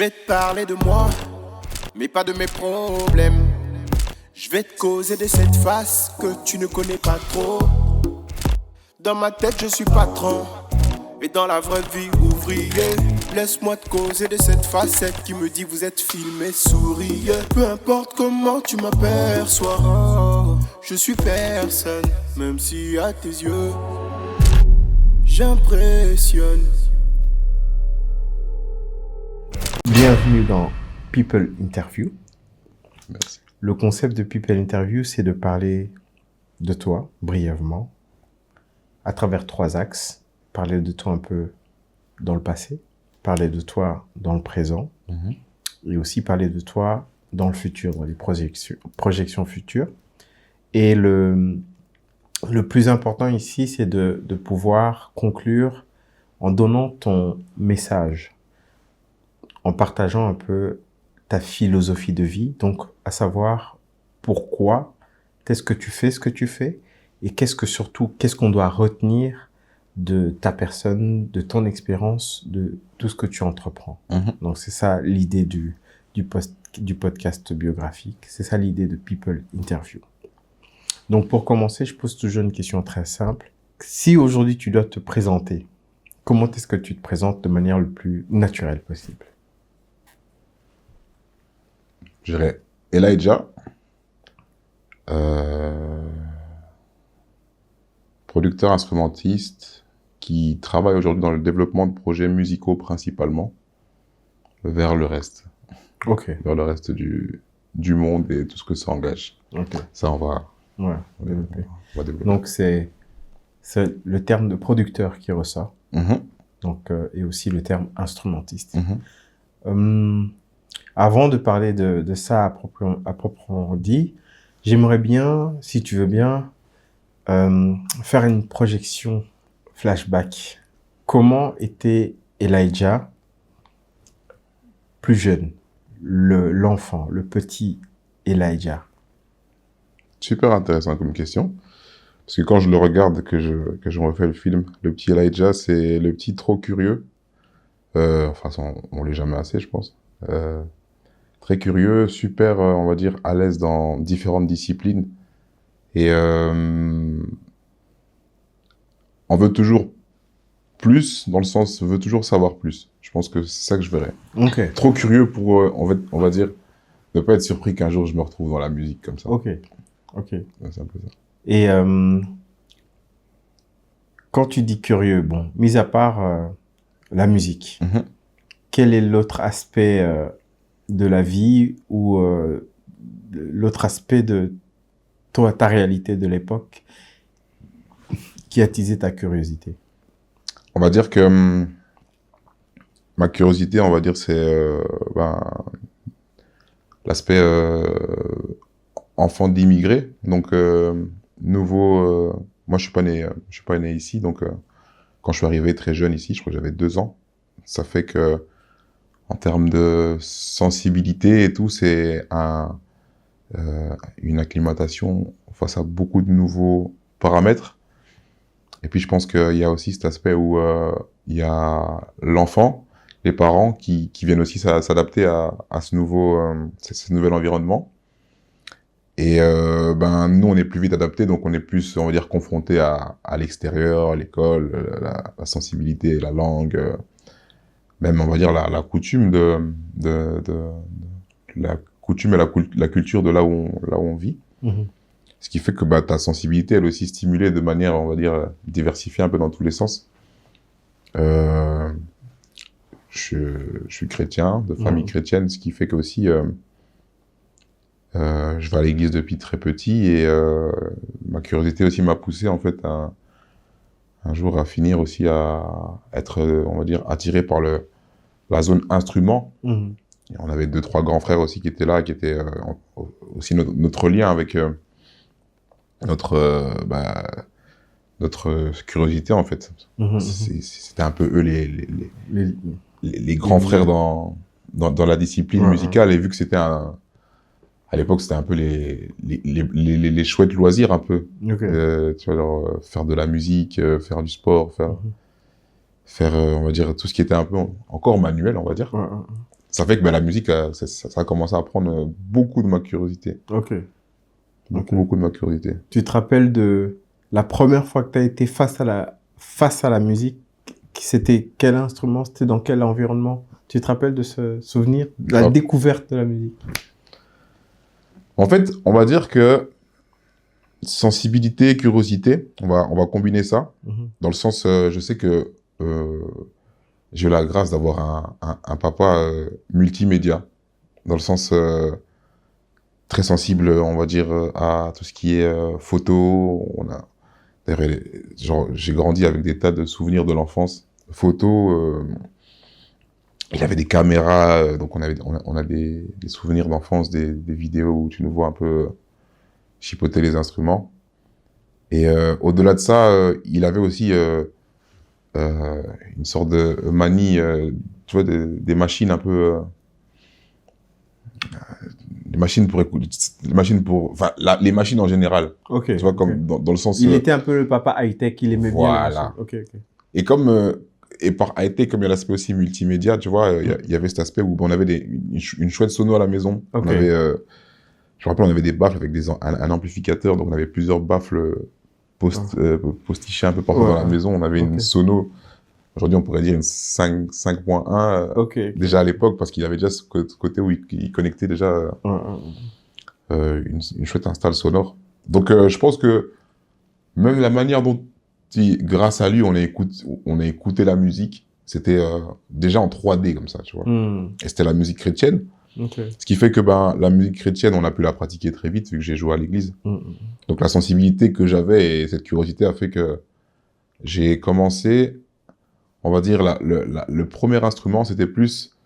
vais te parler de moi, mais pas de mes problèmes. Je vais te causer de cette face que tu ne connais pas trop. Dans ma tête je suis patron, et dans la vraie vie ouvrier. Laisse-moi te causer de cette facette qui me dit vous êtes filmé, souriez. Peu importe comment tu m'aperçois, oh, je suis personne, même si à tes yeux j'impressionne. Bienvenue dans People Interview. Merci. Le concept de People Interview, c'est de parler de toi, brièvement, à travers 3 axes. Parler de toi un peu dans le passé, parler de toi dans le présent, et aussi parler de toi dans le futur, dans les projections futures. Et le plus important ici, c'est de pouvoir conclure en donnant ton message, en partageant un peu ta philosophie de vie, donc à savoir pourquoi, qu'est-ce que tu fais ce que tu fais, et qu'est-ce qu'on doit retenir de ta personne, de ton expérience, de tout ce que tu entreprends. Donc c'est ça l'idée du podcast biographique, c'est ça l'idée de People Interview. Donc pour commencer, je pose toujours une question très simple. Si aujourd'hui tu dois te présenter, comment est-ce que tu te présentes de manière le plus naturelle possible? Je dirais Elijah, producteur instrumentiste qui travaille aujourd'hui dans le développement de projets musicaux principalement, vers le reste. Ok. Vers le reste du monde et tout ce que ça engage. Ok. Ça, on va développer. développer. Donc c'est le terme de producteur qui ressort. Donc, et aussi le terme instrumentiste. Avant de parler de ça à proprement dit, j'aimerais bien, si tu veux bien, faire une projection flashback. Comment était Elijah plus jeune, l'enfant, le petit Elijah? Super intéressant comme question. Parce que quand je le regarde, que je refais le film, le petit Elijah, c'est le petit trop curieux. Enfin, on l'est jamais assez, je pense. Très curieux, super, on va dire, à l'aise dans différentes disciplines. Et on veut toujours plus, dans le sens, veut toujours savoir plus. Je pense que c'est ça que je verrais. Ok. Trop curieux pour, on va dire, ne pas être surpris qu'un jour je me retrouve dans la musique comme ça. Ok. Ouais, c'est un peu ça. Et quand tu dis curieux, bon, mis à part la musique, quel est l'autre aspect de la vie ou l'autre aspect de ta réalité de l'époque qui a attisé ta curiosité? On va dire que ma curiosité, on va dire, c'est l'aspect enfant d'immigrés. Donc nouveau. Moi, je suis pas né ici. Donc quand je suis arrivé très jeune ici, je crois que j'avais 2 ans. Ça fait que en termes de sensibilité et tout, c'est une acclimatation face à beaucoup de nouveaux paramètres. Et puis je pense qu'il y a aussi cet aspect où il y a l'enfant, les parents qui viennent aussi s'adapter à ce nouvel environnement. Et nous, on est plus vite adaptés, donc on est plus, on va dire, confrontés à l'extérieur, l'école, la sensibilité, la langue, même, on va dire, la coutume la coutume et la culture de là où on vit. Ce qui fait que ta sensibilité, elle est aussi stimulée de manière, on va dire, diversifiée un peu dans tous les sens. Je suis chrétien, de famille chrétienne, ce qui fait que aussi je vais à l'église depuis très petit et ma curiosité aussi m'a poussé en fait un jour à finir aussi à être, on va dire, attiré par la zone instrument. Et on avait 2-3 grands frères aussi qui étaient là, qui étaient aussi notre lien avec notre curiosité en fait. C'était un peu eux les grands frères dans la discipline musicale, et vu que c'était à l'époque c'était un peu les chouettes loisirs un peu. Tu vois, genre, faire de la musique, faire du sport, faire on va dire tout ce qui était un peu encore manuel, on va dire. ça fait que la musique, ça a commencé à prendre beaucoup de ma curiosité. Ok. Beaucoup de ma curiosité. Tu te rappelles de la première fois que tu as été face à la musique? C'était quel instrument? C'était dans quel environnement? Tu te rappelles de ce souvenir? De la découverte de la musique? En fait, on va dire que sensibilité, curiosité, on va combiner ça. Dans le sens, je sais que j'ai eu la grâce d'avoir un papa multimédia. Dans le sens très sensible, on va dire, à tout ce qui est photo. D'ailleurs, j'ai grandi avec des tas de souvenirs de l'enfance. Photos, il avait des caméras, donc on a des souvenirs d'enfance, des vidéos où tu nous vois un peu chipoter les instruments. Et au-delà de ça, il avait aussi une sorte de manie, tu vois, des machines un peu... les machines les machines en général. Ok. Tu vois, comme dans le sens... Il était un peu le papa high-tech, il aimait bien les machines. Ok. Et comme... et par high-tech, comme il y a l'aspect aussi multimédia, tu vois, il y avait cet aspect où on avait une chouette sono à la maison. Okay. On avait, je me rappelle, on avait des baffles avec un amplificateur, donc on avait plusieurs baffles postichés un peu partout dans la maison. On avait une sono, aujourd'hui on pourrait dire une 5.1, déjà à l'époque, parce qu'il avait déjà ce côté où il connectait déjà une chouette install sonore. Donc je pense que même la manière dont grâce à lui, on a écouté la musique. C'était déjà en 3D comme ça, tu vois. Et c'était la musique chrétienne. Ce qui fait que la musique chrétienne, on a pu la pratiquer très vite vu que j'ai joué à l'église. Donc la sensibilité que j'avais et cette curiosité a fait que j'ai commencé, on va dire, le premier instrument, c'était plus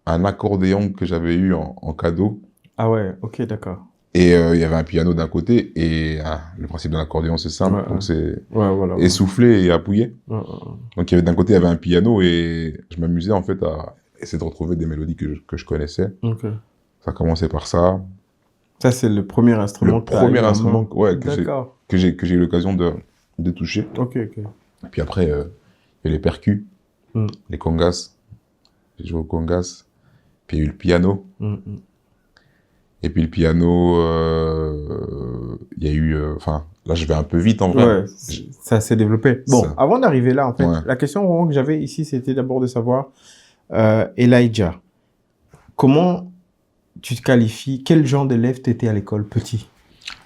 un accordéon que j'avais eu en cadeau. Ah ouais, ok, d'accord. Et il y avait un piano d'un côté, et le principe d'un accordéon, c'est simple, donc c'est essouffler et appuyer. Donc d'un côté, il y avait un piano, et je m'amusais en fait à essayer de retrouver des mélodies que je connaissais. Ça a commencé par ça. Ça, c'est le premier instrument le premier instrument que j'ai eu l'occasion de toucher. Et puis après, il y a les percus, les congas. J'ai joué au congas. Puis il y a eu le piano. Et puis le piano, il y a eu... Enfin, là, je vais un peu vite, en vrai. Ouais, ça s'est développé. Bon, avant d'arriver là, en fait, la question vraiment que j'avais ici, c'était d'abord de savoir, Elijah, comment tu te qualifies? Quel genre d'élève t'étais à l'école, petit?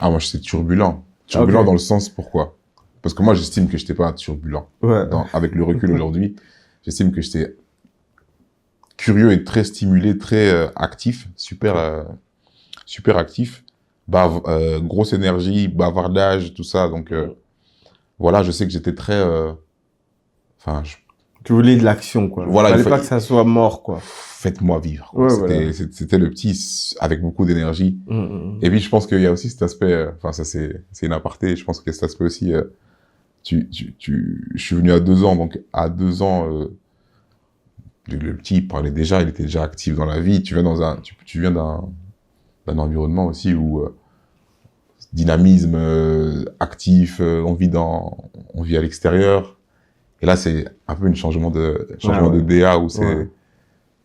Ah, moi, j'étais turbulent. Turbulent dans le sens, pourquoi? Parce que moi, j'estime que j'étais pas turbulent. Avec le recul aujourd'hui, j'estime que j'étais curieux et très stimulé, très actif, super actif, grosse énergie, bavardage, tout ça. Donc, voilà, je sais que j'étais très... Tu voulais de l'action, quoi. Voilà, il fallait pas que ça soit mort, quoi. Faites-moi vivre. Quoi. C'était le petit avec beaucoup d'énergie. Et puis, je pense qu'il y a aussi cet aspect... ça, c'est une aparté. Je pense qu'il y a cet aspect aussi... je suis venu à 2 ans. Donc, à 2 ans... le petit, il parlait déjà, il était déjà actif dans la vie. Tu viens d'un environnement aussi où dynamisme, actif, on vit à l'extérieur. Et là, c'est un peu un changement de DA où c'est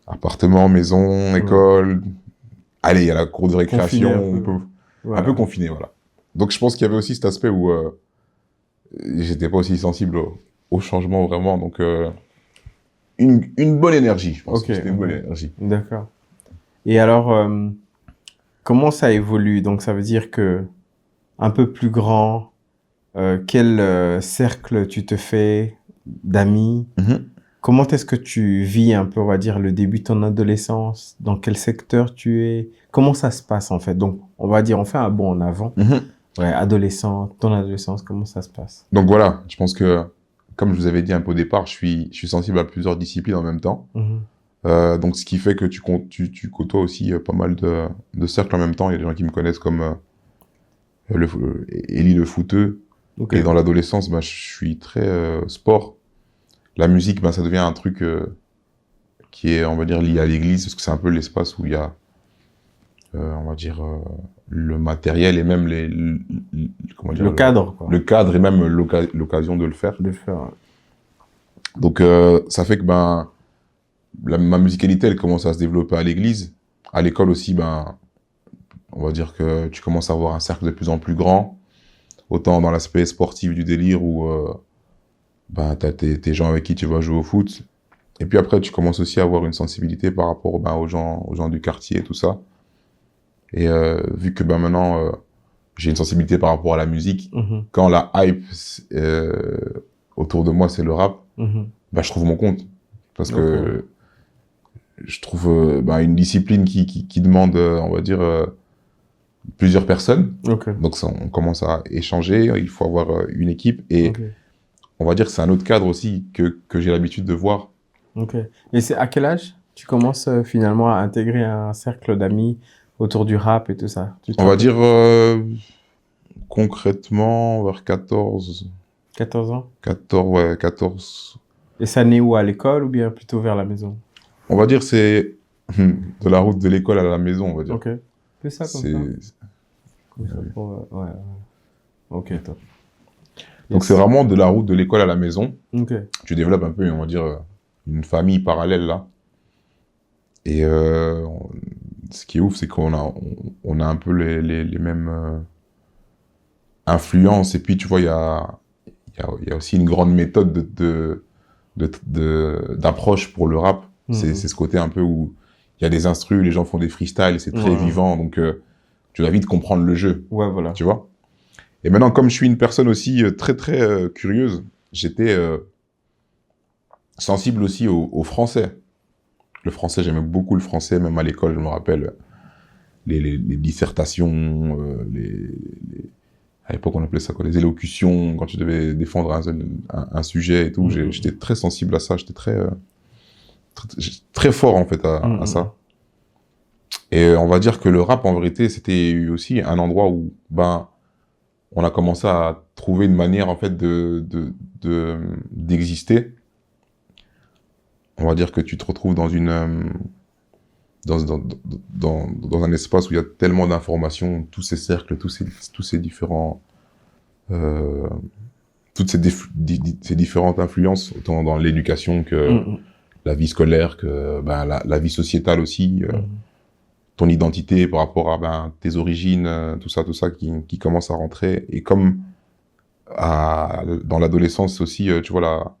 appartement, maison, école. Allez, il y a la cour de récréation, un peu confiné, voilà. Donc, je pense qu'il y avait aussi cet aspect où j'étais pas aussi sensible au changement vraiment. Donc, une bonne énergie, je pense. C'était une bonne énergie. D'accord. Et alors, comment ça évolue? Donc, ça veut dire que un peu plus grand, quel cercle tu te fais d'amis? Comment est-ce que tu vis un peu, on va dire, le début de ton adolescence? Dans quel secteur tu es? Comment ça se passe, en fait? Donc, on va dire, on fait un bond en avant. Ton adolescence, comment ça se passe? Donc, voilà, je pense que, comme je vous avais dit un peu au départ, je suis sensible à plusieurs disciplines en même temps. Donc, ce qui fait que tu côtoies aussi pas mal de cercles en même temps. Il y a des gens qui me connaissent comme Élie le footeux. Et dans l'adolescence, je suis très sport. La musique, ça devient un truc qui est, on va dire, lié à l'église, parce que c'est un peu l'espace où il y a, on va dire, le matériel et même le cadre, quoi. Le cadre et même l'occasion de le faire. De le faire, Donc, ça fait que, ma musicalité, elle commence à se développer à l'église. À l'école aussi, ben, on va dire que tu commences à avoir un cercle de plus en plus grand. Autant dans l'aspect sportif du délire où ben, t'as tes gens avec qui tu vas jouer au foot. Et puis après, tu commences aussi à avoir une sensibilité par rapport ben, aux gens du quartier et tout ça. Et vu que ben, maintenant, j'ai une sensibilité par rapport à la musique, quand la hype autour de moi, c'est le rap, ben, je trouve mon compte. Parce que je trouve ben, une discipline qui demande, on va dire, plusieurs personnes. Donc ça, on commence à échanger, il faut avoir une équipe. Et on va dire que c'est un autre cadre aussi que j'ai l'habitude de voir. Et c'est à quel âge tu commences finalement à intégrer un cercle d'amis autour du rap et tout ça? On va dire concrètement vers 14 ans? 14. Et ça naît où, à l'école ou bien plutôt vers la maison? On va dire c'est de la route de l'école à la maison, on va dire. C'est ça comme ça. Comme ça pour, Ok, top. Donc c'est vraiment de la route de l'école à la maison. Tu développes un peu, on va dire, une famille parallèle là. Et ce qui est ouf, c'est qu'on a un peu les mêmes influences. Et puis tu vois, il y a aussi une grande méthode d'approche pour le rap. C'est ce côté un peu où il y a des instrus, les gens font des freestyles, c'est très vivant, donc tu vas vite comprendre le jeu. Voilà. Tu vois. Et maintenant, comme je suis une personne aussi très très curieuse, j'étais sensible aussi au français. Le français, j'aimais beaucoup le français, même à l'école, je me rappelle les dissertations, à l'époque on appelait ça quoi, les élocutions, quand tu devais défendre un sujet et tout. J'étais très sensible à ça, j'étais très fort en fait à ça. Et on va dire que le rap en vérité c'était aussi un endroit où ben on a commencé à trouver une manière en fait d'exister. On va dire que tu te retrouves dans dans un espace où il y a tellement d'informations, tous ces cercles, tous ces différents toutes ces différentes influences, autant dans l'éducation que la vie scolaire, que ben, la vie sociétale aussi, ton identité par rapport à ben, tes origines, tout ça qui commence à rentrer. Et comme dans l'adolescence aussi, tu vois,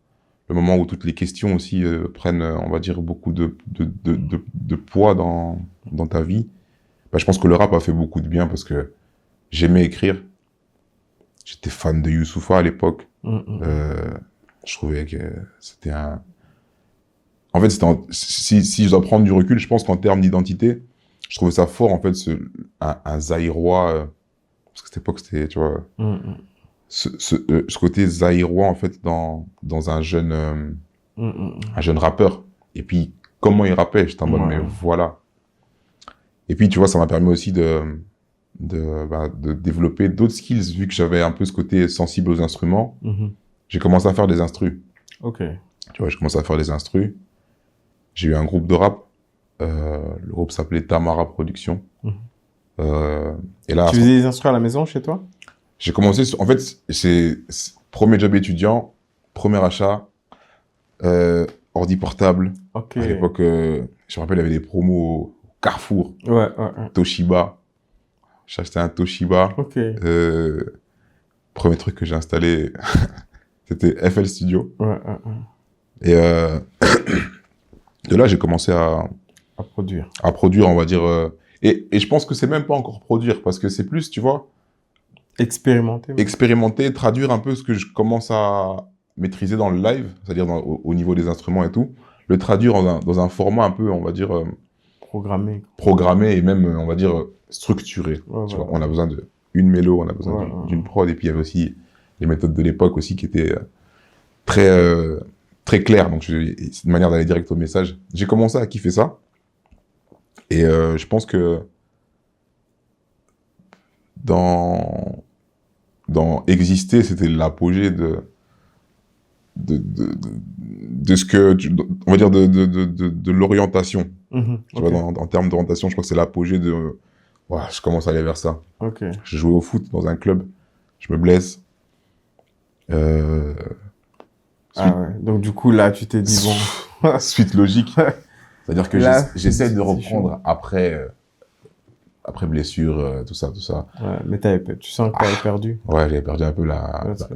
le moment où toutes les questions aussi prennent, on va dire, beaucoup de poids dans ta vie, ben, je pense que le rap a fait beaucoup de bien parce que j'aimais écrire. J'étais fan de Youssoupha à l'époque. Je trouvais que c'était un... En fait, si je dois prendre du recul, je pense qu'en termes d'identité, je trouvais ça fort, en fait, un Zaïrois, parce que cette époque, c'était, tu vois, ce côté Zaïrois, en fait, dans un jeune rappeur. Et puis, comment il rappait, j'étais en mode, mais voilà. Et puis, tu vois, ça m'a permis aussi de développer d'autres skills, vu que j'avais un peu ce côté sensible aux instruments. J'ai commencé à faire des instrus. Tu vois, j'ai commencé à faire des instrus. J'ai eu un groupe de rap. Le groupe s'appelait Tamara Productions. Et là, tu faisais des instrus à la maison, chez toi? J'ai commencé... En fait, c'est premier job étudiant, premier achat, ordi portable. À l'époque, je me rappelle, il y avait des promos au Carrefour. Toshiba. J'ai acheté un Toshiba. Premier truc que j'ai installé, c'était FL Studio. Et de là, j'ai commencé à produire. À produire, on va dire. Et je pense que c'est même pas encore produire, parce que c'est plus, tu vois... Expérimenter, traduire un peu ce que je commence à maîtriser dans le live, c'est-à-dire au niveau des instruments et tout, le traduire dans un format un peu, on va dire... Programmé et même, on va dire, structuré. Tu vois, on a besoin d'une mélo, on a besoin d'une prod, et puis il y avait aussi les méthodes de l'époque aussi qui étaient très claires, donc c'est une manière d'aller direct au message. J'ai commencé à kiffer ça, et je pense que dans exister, c'était l'apogée de ce que on va dire de l'orientation. Tu vois, en termes d'orientation, je crois que c'est l'apogée de... Ouais, je commence à aller vers ça. Je jouais au foot dans un club, je me blesse. Ah ouais. Donc, du coup, là, tu t'es dit, bon. Suite logique. C'est-à-dire que Là, j'essaie de c'est reprendre après blessure, tout ça. Ouais, mais tu sens que t'avais perdu. Ouais, j'avais perdu un peu Ouais,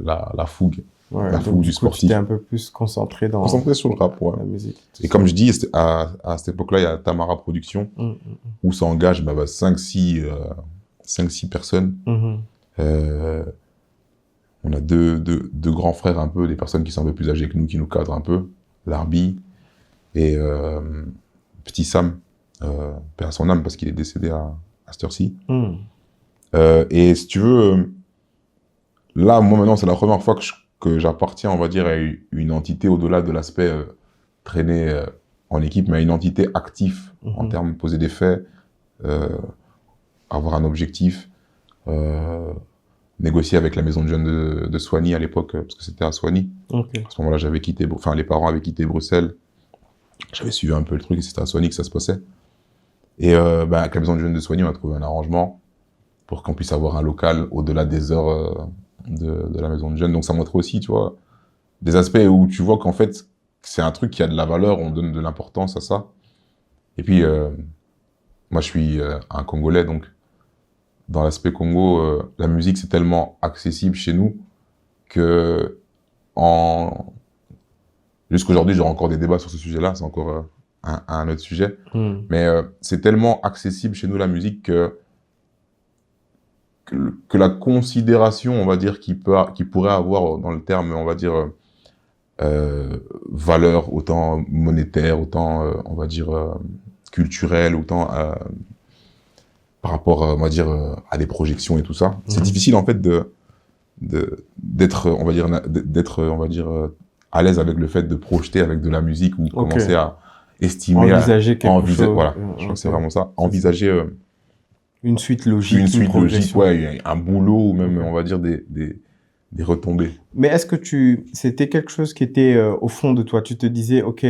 la fougue. Ouais, La donc fougue du du coup, tu sportif. t'es un peu plus concentré dans Concentré sur le rap, ouais. la musique. Et comme je dis, à cette époque-là, il y a Tamara Productions, où ça engage 5-6 personnes. On a deux grands frères un peu, des personnes qui sont un peu plus âgées que nous, qui nous cadrent un peu. Larbi et Petit Sam, paix à son âme, parce qu'il est décédé à cette heure-ci. Et si tu veux, là, moi maintenant, c'est la première fois que j'appartiens, on va dire, à une entité au-delà de l'aspect traîner en équipe, mais à une entité active en termes de poser des faits, avoir un objectif, négocier avec la maison de jeunes de Soigny à l'époque, parce que c'était à Soigny. À ce moment-là, les parents avaient quitté Bruxelles. J'avais suivi un peu le truc et c'était à Soigny que ça se passait. Et avec la maison de jeunes de Soigny, on a trouvé un arrangement pour qu'on puisse avoir un local au-delà des heures de la maison de jeunes. Donc ça montre aussi, tu vois, des aspects où tu vois qu'en fait, c'est un truc qui a de la valeur, on donne de l'importance à ça. Et puis, moi, je suis un Congolais, donc dans l'aspect Congo, la musique, c'est tellement accessible chez nous que jusqu'aujourd'hui, j'aurai encore des débats sur ce sujet-là, c'est encore un autre sujet. Mais c'est tellement accessible chez nous, la musique, que la considération, on va dire, qu'il pourrait avoir dans le terme, on va dire, valeur, autant monétaire, autant, on va dire, culturelle, autant par rapport, on va dire, à des projections et tout ça. C'est difficile, en fait, d'être, on va dire, à l'aise avec le fait de projeter avec de la musique ou commencer à estimer, envisager quelque chose. Voilà, je crois que c'est vraiment ça. Envisager une suite logique, une suite logique, ouais, un boulot ou même, on va dire, des retombées. Mais est-ce que c'était quelque chose qui était au fond de toi? Tu te disais, ok,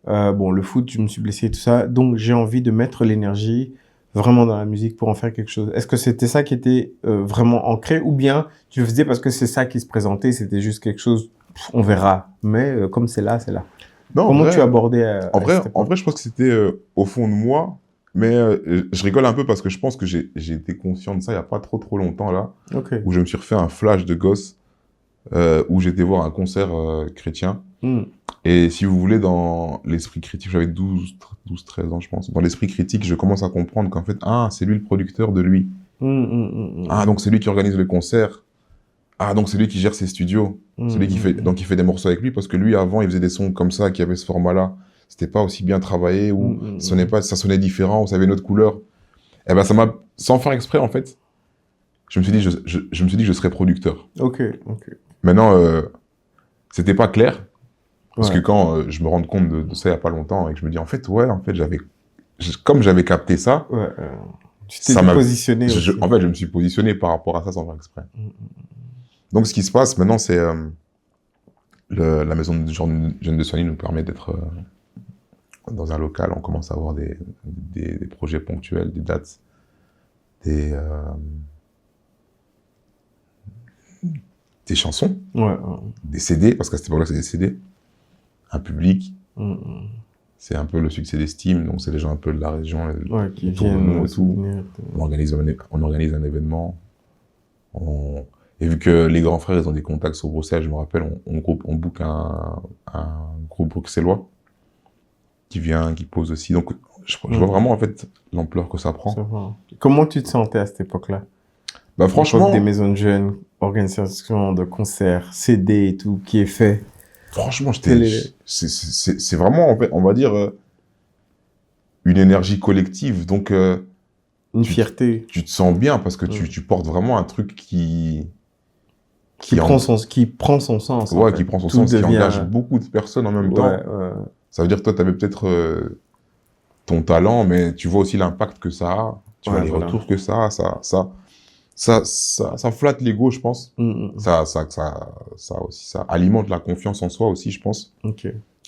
bon, le foot, je me suis blessé, tout ça, donc j'ai envie de mettre l'énergie vraiment dans la musique pour en faire quelque chose. Est-ce que c'était ça qui était vraiment ancré, ou bien tu le faisais parce que c'est ça qui se présentait, c'était juste quelque chose, on verra, mais comme c'est là, c'est là. Non, comment tu abordais en vrai, je pense que c'était au fond de moi, mais je rigole un peu parce que je pense que j'ai été conscient de ça il n'y a pas trop longtemps là, où je me suis refait un flash de gosse, où j'étais voir un concert chrétien. Et si vous voulez, dans l'esprit critique, j'avais 12-13 ans, je pense. Dans l'esprit critique, je commence à comprendre qu'en fait, c'est lui le producteur de lui. Donc c'est lui qui organise le concert. Donc c'est lui qui gère ses studios. C'est lui qui fait, donc il fait des morceaux avec lui, parce que lui, avant, il faisait des sons comme ça, qui avaient ce format-là. C'était pas aussi bien travaillé, ou ça sonnait différent, ou ça avait une autre couleur. Et ben, ça m'a, sans faire exprès, en fait, je me suis dit, je me suis dit que je serais producteur. Ok. Maintenant, c'était pas clair. Parce que quand je me rends compte de ça il y a pas longtemps, et que je me dis, en fait, comme j'avais capté ça, tu t'es positionné aussi. En fait, je me suis positionné par rapport à ça sans faire exprès. Donc, ce qui se passe maintenant, c'est la maison de jeunes de Soigny nous permet d'être dans un local. On commence à avoir des projets ponctuels, des dates, des chansons, des CD, parce qu'à cette époque-là, c'est des CD, un public. C'est un peu le succès d'estime, donc c'est les gens un peu de la région, qui viennent on organise un événement. Et vu que les grands frères, ils ont des contacts sur Bruxelles, je me rappelle, on book un groupe bruxellois qui vient, qui pose aussi. Donc, je vois vraiment, en fait, l'ampleur que ça prend. Comment tu te sentais à cette époque-là? Franchement... Des maisons de jeunes, organisation de concerts, CD et tout, qui est fait. Franchement, c'est vraiment, en fait, on va dire, une énergie collective. Donc, une fierté. Tu te sens bien parce que tu portes vraiment un truc qui prend son sens. Ouais, qui prend son sens, qui engage beaucoup de personnes en même temps. Ça veut dire que toi, tu avais peut-être ton talent, mais tu vois aussi l'impact que ça a. Tu vois les retours que ça a. Ça flatte l'ego, je pense. Ça aussi, ça alimente la confiance en soi aussi, je pense.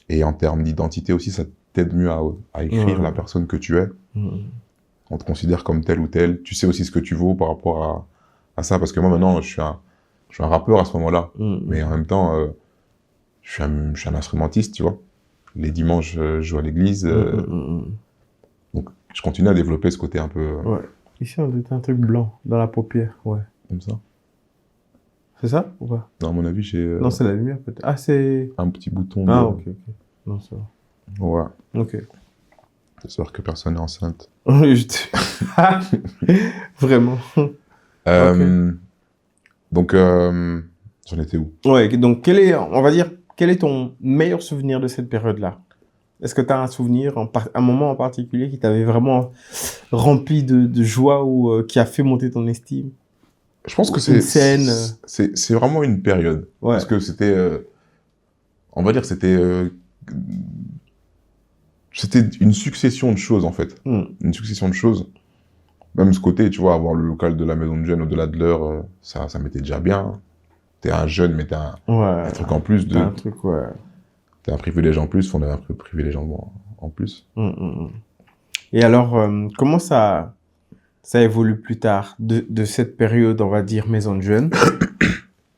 Et en termes d'identité aussi, ça t'aide mieux à écrire la personne que tu es. On te considère comme tel ou tel. Tu sais aussi ce que tu vaux par rapport à ça. Parce que moi, maintenant, je suis un rappeur à ce moment-là. Mais en même temps, je suis un instrumentiste, tu vois. Les dimanches, je joue à l'église. Donc, je continue à développer ce côté un peu Ouais. Ici, on a un truc blanc dans la paupière, ouais. comme ça. C'est ça ou pas? Non, à mon avis, j'ai Non, c'est la lumière peut-être. Ah, c'est... un petit bouton. Ah, de- ok, ok. Non, ça va. Ouais. Ok. J'espère que personne n'est enceinte. Vraiment. Donc, j'en étais où? Ouais, donc on va dire, quel est ton meilleur souvenir de cette période-là? Est-ce que tu as un souvenir, un moment en particulier qui t'avait vraiment rempli de joie ou qui a fait monter ton estime? Je pense que Une scène. c'est vraiment une période. Ouais. Parce que c'était, on va dire, c'était une succession de choses, en fait. Une succession de choses. Même ce côté, tu vois, avoir le local de la maison de jeunes au-delà de l'heure, ça m'était déjà bien. T'es un jeune, mais t'as un truc en plus T'as un truc, ouais. T'as un privilège en plus, on avait un privilège en plus. Et alors, comment ça évolue plus tard de cette période, on va dire, maison de jeunes?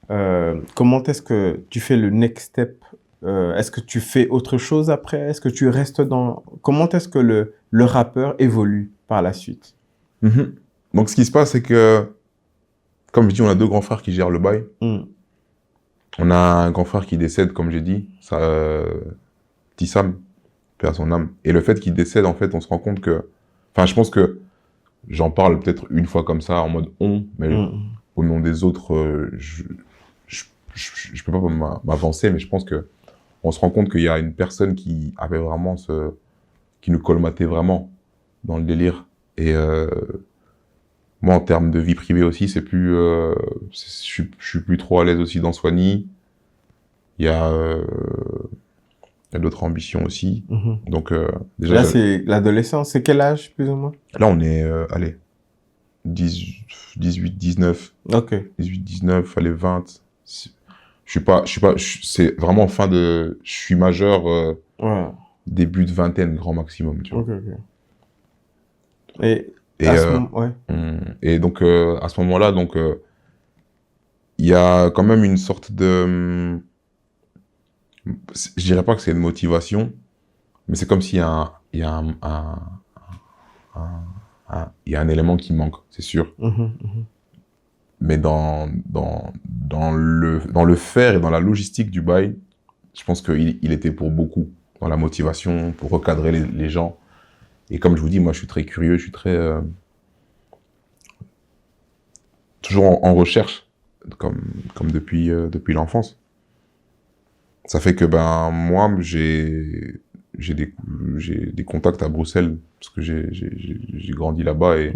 Comment est-ce que tu fais le next step? Est-ce que tu fais autre chose après? Est-ce que tu restes dans... Comment est-ce que le rappeur évolue par la suite? Donc, ce qui se passe, c'est que, comme je dis, on a 2 grands frères qui gèrent le bail. On a un grand frère qui décède, comme j'ai dit, petit Sam, paix à son âme. Et le fait qu'il décède, en fait, on se rend compte que... Enfin, je pense que j'en parle peut-être une fois comme ça, en mode on, mais au nom des autres, je peux pas m'avancer, mais je pense que on se rend compte qu'il y a une personne qui avait vraiment qui nous colmatait vraiment dans le délire. Et moi, en termes de vie privée aussi, c'est plus, je suis plus trop à l'aise aussi dans Soigny. Il y a d'autres ambitions aussi. Donc, déjà. Là, c'est l'adolescence. C'est quel âge, plus ou moins? Là, on est, allez, 18, 19. Ok. 18, 19, allez, 20. C'est vraiment je suis majeur, Ouais. début de vingtaine, grand maximum, tu vois. Ok. Et ouais. Et donc, à ce moment-là, donc, il y a quand même une sorte de... je dirais pas que c'est une motivation, mais c'est comme s'il y a il y a un élément qui manque, c'est sûr. Mais dans le faire et dans la logistique du bail, je pense qu'il était pour beaucoup dans la motivation, pour recadrer les gens. Et comme je vous dis, moi, je suis très curieux, je suis très... toujours en recherche, comme depuis l'enfance. Ça fait que, moi, j'ai des contacts à Bruxelles, parce que j'ai grandi là-bas, et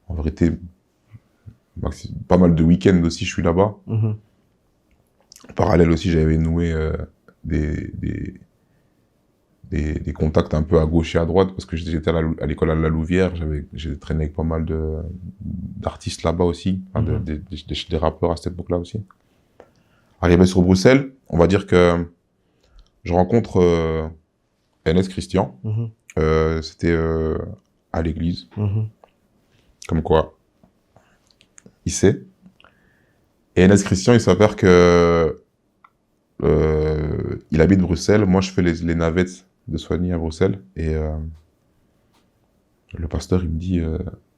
en vérité, pas mal de week-ends aussi, je suis là-bas. En parallèle aussi, j'avais noué des contacts un peu à gauche et à droite, parce que j'étais à l'école à la Louvière, j'ai traîné avec pas mal d'artistes là-bas aussi, des rappeurs à cette époque-là aussi. Arrivé sur Bruxelles, on va dire que je rencontre NS Christian, c'était à l'église, comme quoi, il sait. Et NS Christian, il s'avère que il habite Bruxelles, moi je fais les navettes de Soigny à Bruxelles, et le pasteur il me dit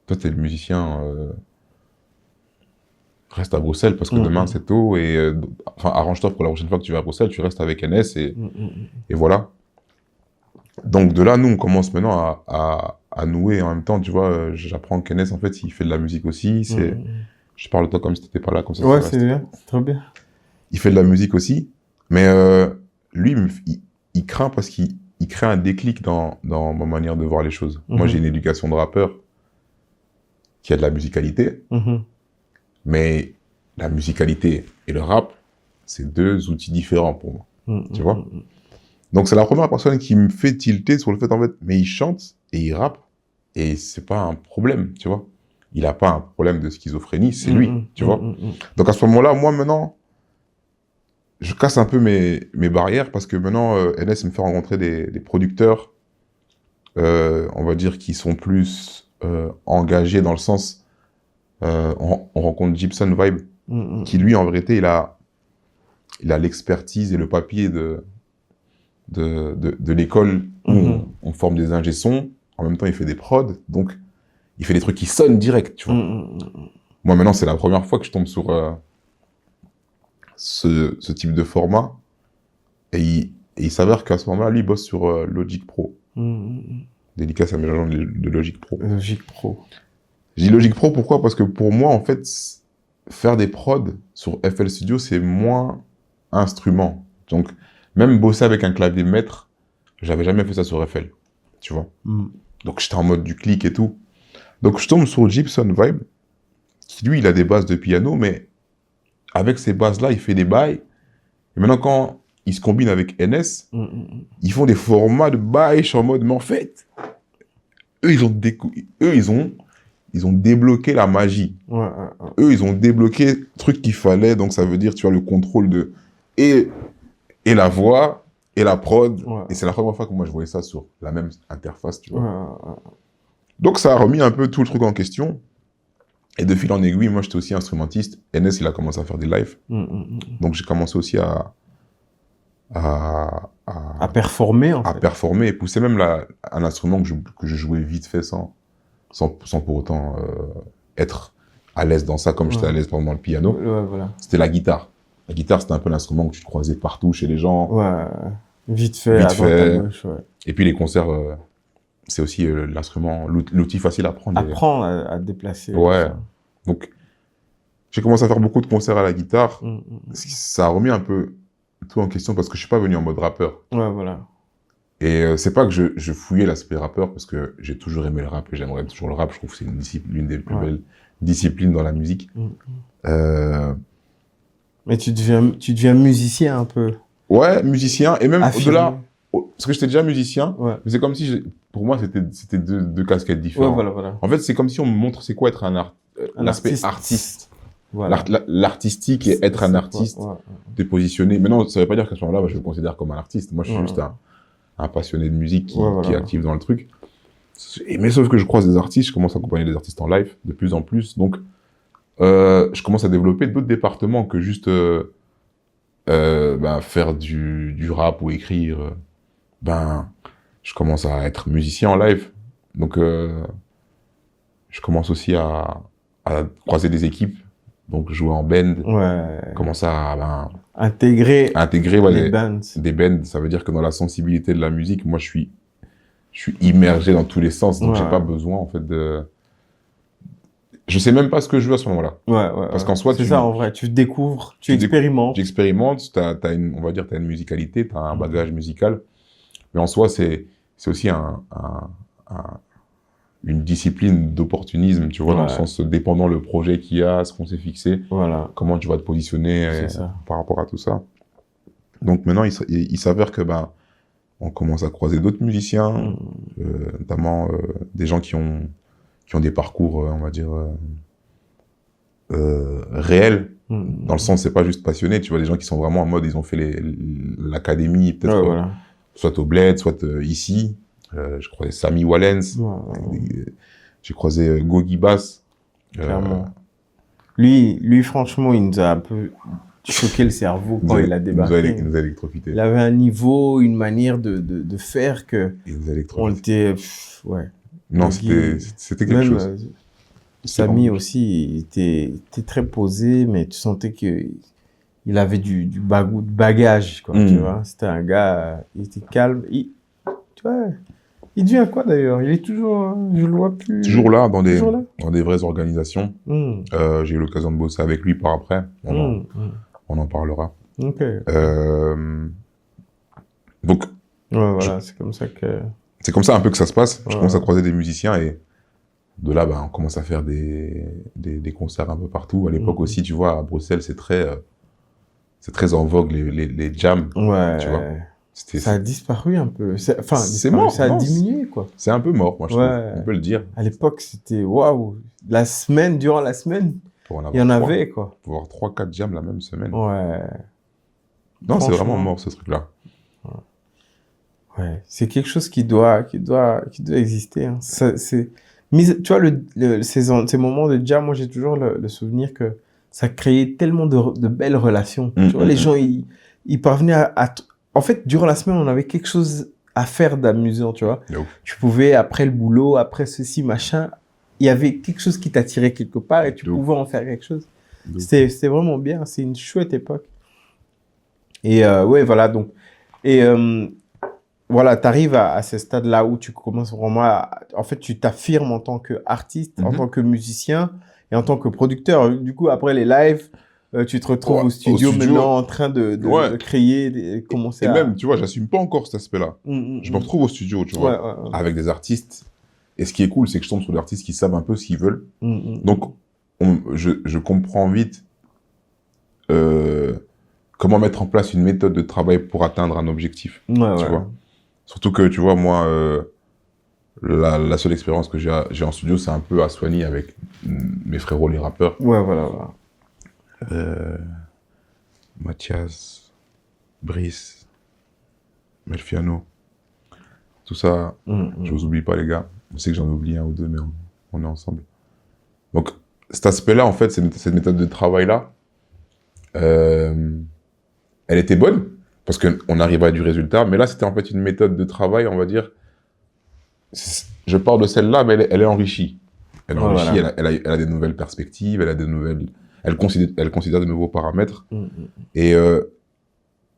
toi t'es le musicien, reste à Bruxelles parce que demain c'est tôt, et enfin arrange-toi pour la prochaine fois que tu vas à Bruxelles, tu restes avec NS, et voilà. Donc de là nous on commence maintenant à nouer, en même temps tu vois, j'apprends qu'NS en fait il fait de la musique aussi, je parle de toi comme si t'étais pas là, comme ça. Ouais, c'est bien, c'est trop bien. Il fait de la musique aussi, mais lui il craint parce qu'il crée un déclic dans ma manière de voir les choses. Moi, j'ai une éducation de rappeur qui a de la musicalité, mais la musicalité et le rap, c'est 2 outils différents pour moi, tu vois. Donc, c'est la première personne qui me fait tilter sur le fait, en fait, mais il chante et il rappe, et c'est pas un problème, tu vois. Il a pas un problème de schizophrénie, c'est lui, tu vois. Donc, à ce moment-là, moi, maintenant, je casse un peu mes barrières, parce que maintenant, NS me fait rencontrer des producteurs, on va dire, qui sont plus engagés dans le sens... on rencontre Gibson Vibe, qui lui, en vérité, il a l'expertise et le papier de l'école où on forme des ingé sons. En même temps, il fait des prods, donc il fait des trucs qui sonnent direct, tu vois. Moi, maintenant, c'est la première fois que je tombe sur ce type de format. Et il s'avère qu'à ce moment-là, lui, il bosse sur Logic Pro. Dédicace à mes agents de Logic Pro. Logic Pro. Je dis Logic Pro, pourquoi? Parce que pour moi, en fait, faire des prods sur FL Studio, c'est moins instrument. Donc, même bosser avec un clavier maître, j'avais jamais fait ça sur FL, tu vois. Donc, j'étais en mode du clic et tout. Donc, je tombe sur Gibson Vibe, qui lui, il a des bases de piano, mais avec ces bases-là, il fait des bails. Et maintenant, quand il se combine avec NS, ils font des formats de bails, je suis en mode, mais en fait, eux, ils ont débloqué la magie. Eux, ils ont débloqué le truc qu'il fallait, donc ça veut dire, tu as le contrôle de... Et la voix, et la prod, et c'est la première fois que moi, je voyais ça sur la même interface, tu vois. Donc, ça a remis un peu tout le truc en question. Et de fil en aiguille, moi, j'étais aussi instrumentiste. NS, il a commencé à faire des lives. Donc, j'ai commencé aussi à performer, en fait. À performer et pousser même un instrument que je jouais vite fait sans pour autant être à l'aise dans ça, comme j'étais à l'aise pendant le piano. Voilà. C'était la guitare. La guitare, c'était un peu l'instrument que tu croisais partout chez les gens. Vite fait, à droite, à gauche, Et puis les concerts, c'est aussi l'instrument, l'outil facile à prendre. Apprendre à déplacer. Ouais. Donc, j'ai commencé à faire beaucoup de concerts à la guitare. Ça a remis un peu tout en question parce que je suis pas venu en mode rappeur. Voilà. Et c'est pas que je fouillais l'aspect rappeur parce que j'ai toujours aimé le rap et j'aimerais toujours le rap. Je trouve que c'est l'une des plus belles disciplines dans la musique. Mais tu deviens musicien un peu. Ouais, musicien et même affirmé. Au-delà, parce que j'étais déjà musicien, mais c'est comme si, pour moi, c'était deux casquettes différentes. Voilà. En fait, c'est comme si on me montre c'est quoi être un aspect artiste. Voilà. L'artistique et être un artiste, t'es positionné. Mais non, ça veut pas dire qu'à ce moment-là, je me considère comme un artiste. Moi, je suis juste un passionné de musique qui est actif dans le truc. Mais sauf que je croise des artistes, je commence à accompagner des artistes en live de plus en plus. Donc, je commence à développer d'autres départements que juste faire du rap ou écrire. Je commence à être musicien en live. Donc, je commence aussi à croiser des équipes. Donc, jouer en band. Commencer à intégrer des bands. Ça veut dire que dans la sensibilité de la musique, moi, je suis immergé dans tous les sens. Donc, j'ai pas besoin, en fait, je sais même pas ce que je veux à ce moment-là. Parce qu'en soi, c'est ça, en vrai. Tu découvres, tu expérimentes. Tu expérimentes, on va dire, t'as une musicalité, t'as un bagage musical. Mais en soi, c'est aussi une discipline d'opportunisme, tu vois, dans le sens dépendant le projet qu'il y a, ce qu'on s'est fixé, comment tu vas te positionner par rapport à tout ça. Donc maintenant, il s'avère que on commence à croiser d'autres musiciens, notamment des gens qui ont des parcours, on va dire, réels. Dans le sens, c'est pas juste passionné, tu vois, des gens qui sont vraiment en mode, ils ont fait l'académie, peut-être soit au Bled, soit ici. Je croisais Sami Wallens, j'ai croisé Gogi Bass. Clairement. Lui, franchement, il nous a un peu choqué le cerveau quand il a débarqué. Il nous a électrocuté. Il avait un niveau, une manière de faire que... Il nous a électrocuté. On était... Non, c'était quelque chose. Sami aussi, il était très posé, mais tu sentais qu'il avait du bagage, quoi, tu vois. C'était un gars, il était calme. Tu vois, il devient quoi d'ailleurs? Il est toujours, je le vois plus. Toujours là, dans des vraies organisations. J'ai eu l'occasion de bosser avec lui par après. On en parlera. Ok. Donc. Voilà, c'est comme ça que. C'est comme ça un peu que ça se passe. Je commence à croiser des musiciens et de là, on commence à faire des concerts un peu partout. À l'époque aussi, tu vois, à Bruxelles, c'est très en vogue les jams. Tu vois. Ça a disparu un peu. C'est mort. Ça a diminué, quoi. C'est un peu mort, moi, je trouve. On peut le dire. À l'époque, c'était waouh. Durant la semaine, il y en avait, quoi. Pour avoir 3-4 jams la même semaine. Non, c'est vraiment mort, ce truc-là. C'est quelque chose qui doit exister. Hein. Tu vois, ces moments de jam, moi, j'ai toujours le souvenir que ça créait tellement de belles relations. Mm, Tu vois, mm, les mm. gens, ils parvenaient En fait, durant la semaine, on avait quelque chose à faire d'amusant, tu vois. De ouf. Tu pouvais, après le boulot, après ceci, machin, il y avait quelque chose qui t'attirait quelque part et tu De ouf. pouvais en faire quelque chose. De ouf. C'était vraiment bien. C'est une chouette époque. Et ouais, voilà. Donc, et voilà, tu arrives à ce stade-là où tu commences vraiment en fait, tu t'affirmes en tant qu'artiste, en Mhm. tant que musicien et en tant que producteur. Du coup, après les lives, tu te retrouves Ouais, au studio studio. maintenant en train Ouais. de créer, de commencer Et à... même, tu vois, j'assume pas encore cet aspect-là. Je me retrouve au studio, tu vois, Ouais, ouais, ouais. avec des artistes. Et ce qui est cool, c'est que je tombe sur des artistes qui savent un peu ce qu'ils veulent. Mm, mm. Donc, je comprends vite comment mettre en place une méthode de travail pour atteindre un objectif. Ouais, Tu ouais. vois. Surtout que, tu vois, moi, la seule expérience que j'ai en studio, c'est un peu à Soigny avec mes frérots, les rappeurs. Ouais, voilà, voilà. Mathias, Brice, Melfiano. Tout ça, je vous oublie pas, les gars. Je sais que j'en oublie un ou deux, mais on est ensemble. Donc, cet aspect-là, en fait, cette méthode de travail-là, elle était bonne, parce qu'on arrivait à du résultat, mais là, c'était en fait une méthode de travail, on va dire. Je parle de celle-là, mais elle est enrichie. Elle est Ouais, enrichie, voilà. elle a des nouvelles perspectives, elle a des nouvelles. Elle considère de nouveaux paramètres. Mm, mm. Et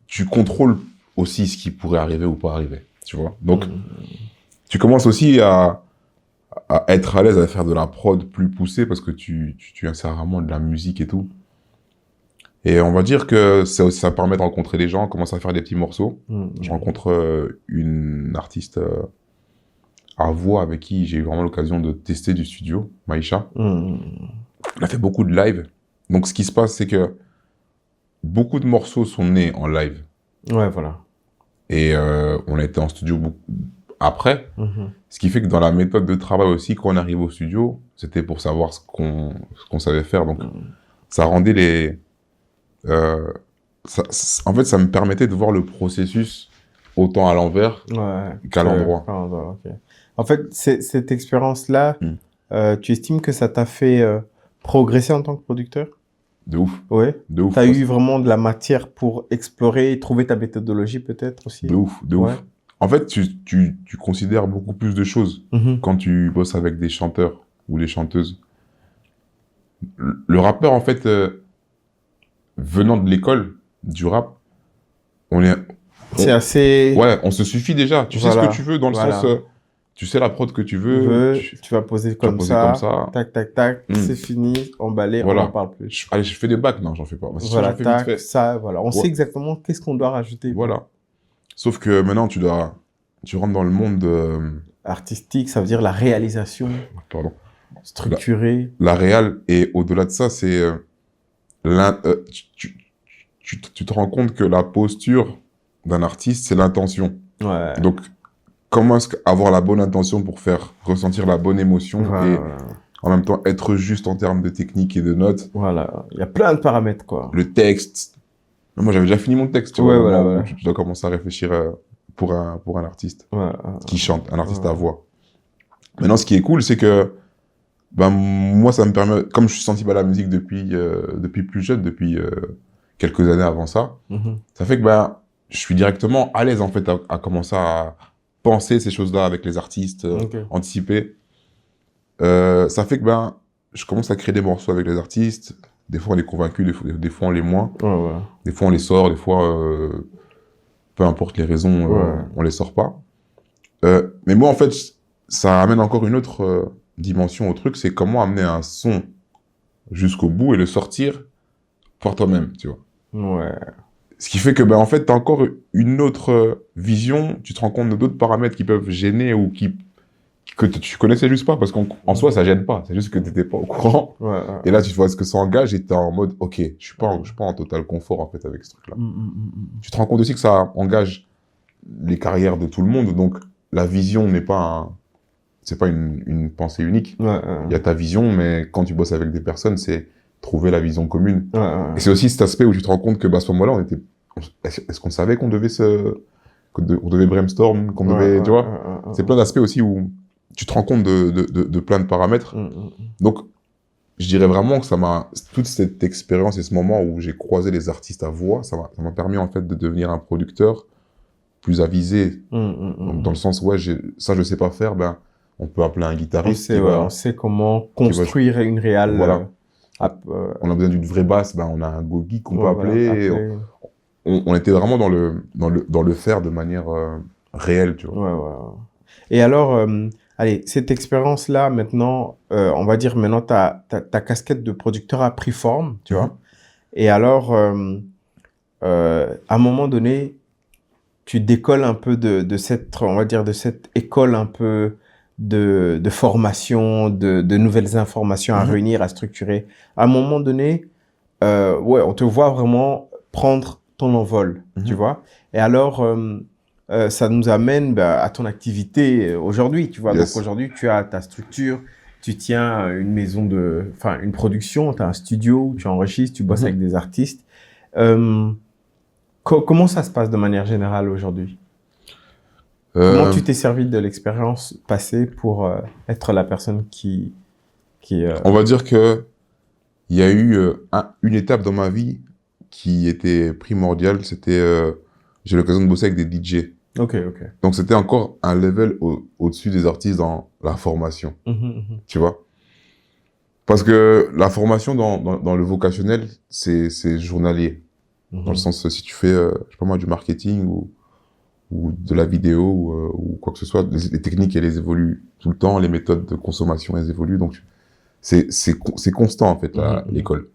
tu contrôles aussi ce qui pourrait arriver ou pas arriver. Tu vois. Donc, tu commences aussi à être à l'aise à faire de la prod plus poussée parce que tu insères vraiment de la musique et tout. Et on va dire que ça permet de rencontrer des gens, commencer à faire des petits morceaux. Je rencontre une artiste à voix avec qui j'ai eu vraiment l'occasion de tester du studio, Maïcha. Elle a fait beaucoup de live. Donc, ce qui se passe, c'est que beaucoup de morceaux sont nés en live. Ouais, voilà. Et on a été en studio après. Ce qui fait que dans la méthode de travail aussi, quand on arrive au studio, c'était pour savoir ce qu'on savait faire. Donc, ça rendait les... en fait, ça me permettait de voir le processus autant à l'envers qu'à l'endroit. Okay. En fait, cette expérience-là, tu estimes que ça t'a fait progresser en tant que producteur? De ouf. Ouais. De ouf. T'as eu vraiment de la matière pour explorer et trouver ta méthodologie peut-être aussi? De ouf, de ouf. En fait, tu considères beaucoup plus de choses quand tu bosses avec des chanteurs ou des chanteuses. Le rappeur, en fait, venant de l'école du rap, c'est assez... Ouais, on se suffit déjà. Tu sais ce que tu veux dans le sens... tu sais la prod que tu veux. Tu vas poser comme ça. Tac, tac, tac. C'est fini. Emballé. Voilà. On n'en parle plus. Allez, je fais des bacs. Non, j'en fais pas. Voilà, tac, ça, voilà. On sait exactement qu'est-ce qu'on doit rajouter. Voilà. Sauf que maintenant, tu rentres dans le monde artistique, ça veut dire la réalisation. Pardon. Structurée. La réal. Et au-delà de ça, c'est... tu te rends compte que la posture d'un artiste, c'est l'intention. Ouais. Donc, comment est-ce qu'avoir la bonne intention pour faire ressentir la bonne émotion et en même temps être juste en termes de technique et de notes. Voilà, il y a plein de paramètres, quoi. Le texte. Moi, j'avais déjà fini mon texte, tu vois. Voilà. Tu dois commencer à réfléchir pour un artiste qui chante, un artiste à voix. Maintenant, ce qui est cool, c'est que moi, ça me permet, comme je suis sensible à la musique depuis plus jeune, depuis quelques années avant ça, ça fait que je suis directement à l'aise, en fait, à commencer à penser ces choses-là avec les artistes, anticiper. Ça fait que je commence à créer des morceaux avec les artistes. Des fois, on est convaincus, des fois, on l'est moins. Des fois, on les sort, des fois, peu importe les raisons, on les sort pas. Mais moi, en fait, ça amène encore une autre dimension au truc, c'est comment amener un son jusqu'au bout et le sortir par toi-même, tu vois. Ouais. Ce qui fait que, en fait, t'as encore une autre vision, tu te rends compte d'autres paramètres qui peuvent gêner ou que tu connaissais juste pas, parce qu'en soi, ça gêne pas, c'est juste que t'étais pas au courant. Et là, tu vois ce que ça engage et t'es en mode, ok, je suis pas en total confort, en fait, avec ce truc-là. Tu te rends compte aussi que ça engage les carrières de tout le monde, donc la vision n'est pas c'est pas une pensée unique. Il y a ta vision, mais quand tu bosses avec des personnes, c'est trouver la vision commune. Et c'est aussi cet aspect où tu te rends compte que à ce moment-là, est-ce qu'on savait qu'on devait qu'on devait brainstorm, qu'on devait, tu vois, c'est plein d'aspects aussi où tu te rends compte de plein de paramètres. Donc, je dirais vraiment que toute cette expérience et ce moment où j'ai croisé les artistes à voix, ça m'a permis en fait de devenir un producteur plus avisé. Donc, dans le sens, ouais, ça je sais pas faire, ben, on peut appeler un guitariste. On sait comment construire une réale. Voilà. On a besoin d'une vraie basse, ben, on a un go-geek qu'on peut appeler. On était vraiment dans le faire de manière réelle, tu vois. Ouais. Et alors, allez, cette expérience-là, maintenant, on va dire, maintenant, ta casquette de producteur a pris forme, tu vois. Et alors, à un moment donné, tu décolles un peu de cette, on va dire, de cette école un peu de formation, de nouvelles informations à réunir, à structurer. À un moment donné, ouais, on te voit vraiment prendre ton envol, tu vois. Et alors, ça nous amène à ton activité aujourd'hui, tu vois. Yes. Donc aujourd'hui, tu as ta structure, tu tiens une maison une production, tu as un studio où tu enregistres, tu bosses avec des artistes. Comment ça se passe de manière générale aujourd'hui? Comment tu t'es servi de l'expérience passée pour être la personne qui On va dire que il y a eu une étape dans ma vie qui était primordiale, c'était j'ai eu l'occasion de bosser avec des DJ. Ok. Donc c'était encore un level au-dessus des artistes dans la formation, tu vois. Parce que la formation dans le vocationnel, c'est journalier. Dans le sens, si tu fais, je sais pas moi, du marketing ou de la vidéo ou quoi que ce soit, les techniques, elles évoluent tout le temps, les méthodes de consommation, elles évoluent. Donc c'est constant, en fait, l'école.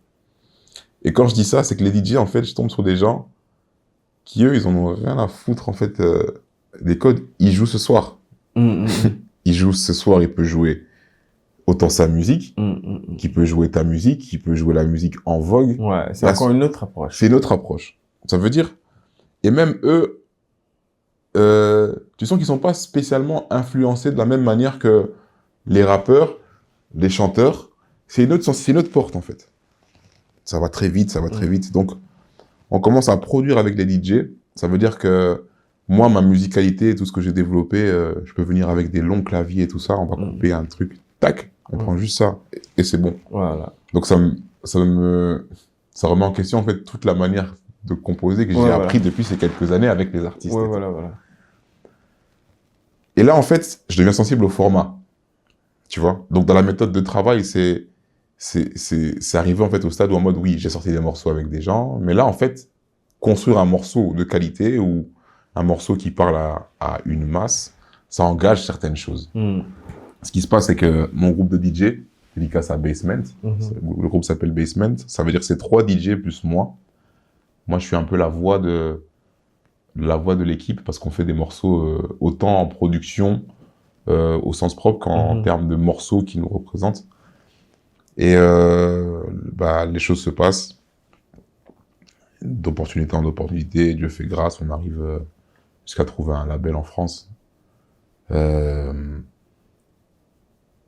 Et quand je dis ça, c'est que les DJ, en fait, je tombe sur des gens qui, eux, ils en ont rien à foutre, en fait, des codes. Ils jouent ce soir. Ils jouent ce soir, il peut jouer autant sa musique, qui peut jouer ta musique, qui peut jouer la musique en vogue. Ouais, c'est encore une autre approche. C'est une autre approche. Ça veut dire, et même eux, tu sens qu'ils sont pas spécialement influencés de la même manière que les rappeurs, les chanteurs. C'est une autre porte, en fait. Ça va très vite, Donc, on commence à produire avec les DJ. Ça veut dire que moi, ma musicalité, tout ce que j'ai développé, je peux venir avec des longs claviers et tout ça. On va couper un truc, tac, on prend juste ça et c'est bon. Voilà. Donc, ça remet en question, en fait, toute la manière de composer que j'ai appris depuis ces quelques années avec les artistes. Ouais, voilà. Et là, en fait, je deviens sensible au format. Tu vois? Donc, dans la méthode de travail, c'est arrivé, en fait, au stade où, en mode, oui, j'ai sorti des morceaux avec des gens, mais là, en fait, construire un morceau de qualité ou un morceau qui parle à une masse, ça engage certaines choses. Ce qui se passe, c'est que mon groupe de DJ, dédicace à Basement, le groupe s'appelle Basement, ça veut dire que c'est 3 DJ plus moi. Moi, je suis un peu la voix de l'équipe parce qu'on fait des morceaux autant en production au sens propre qu'en termes de morceaux qui nous représentent. Et les choses se passent d'opportunité en opportunité. Dieu fait grâce, on arrive jusqu'à trouver un label en France.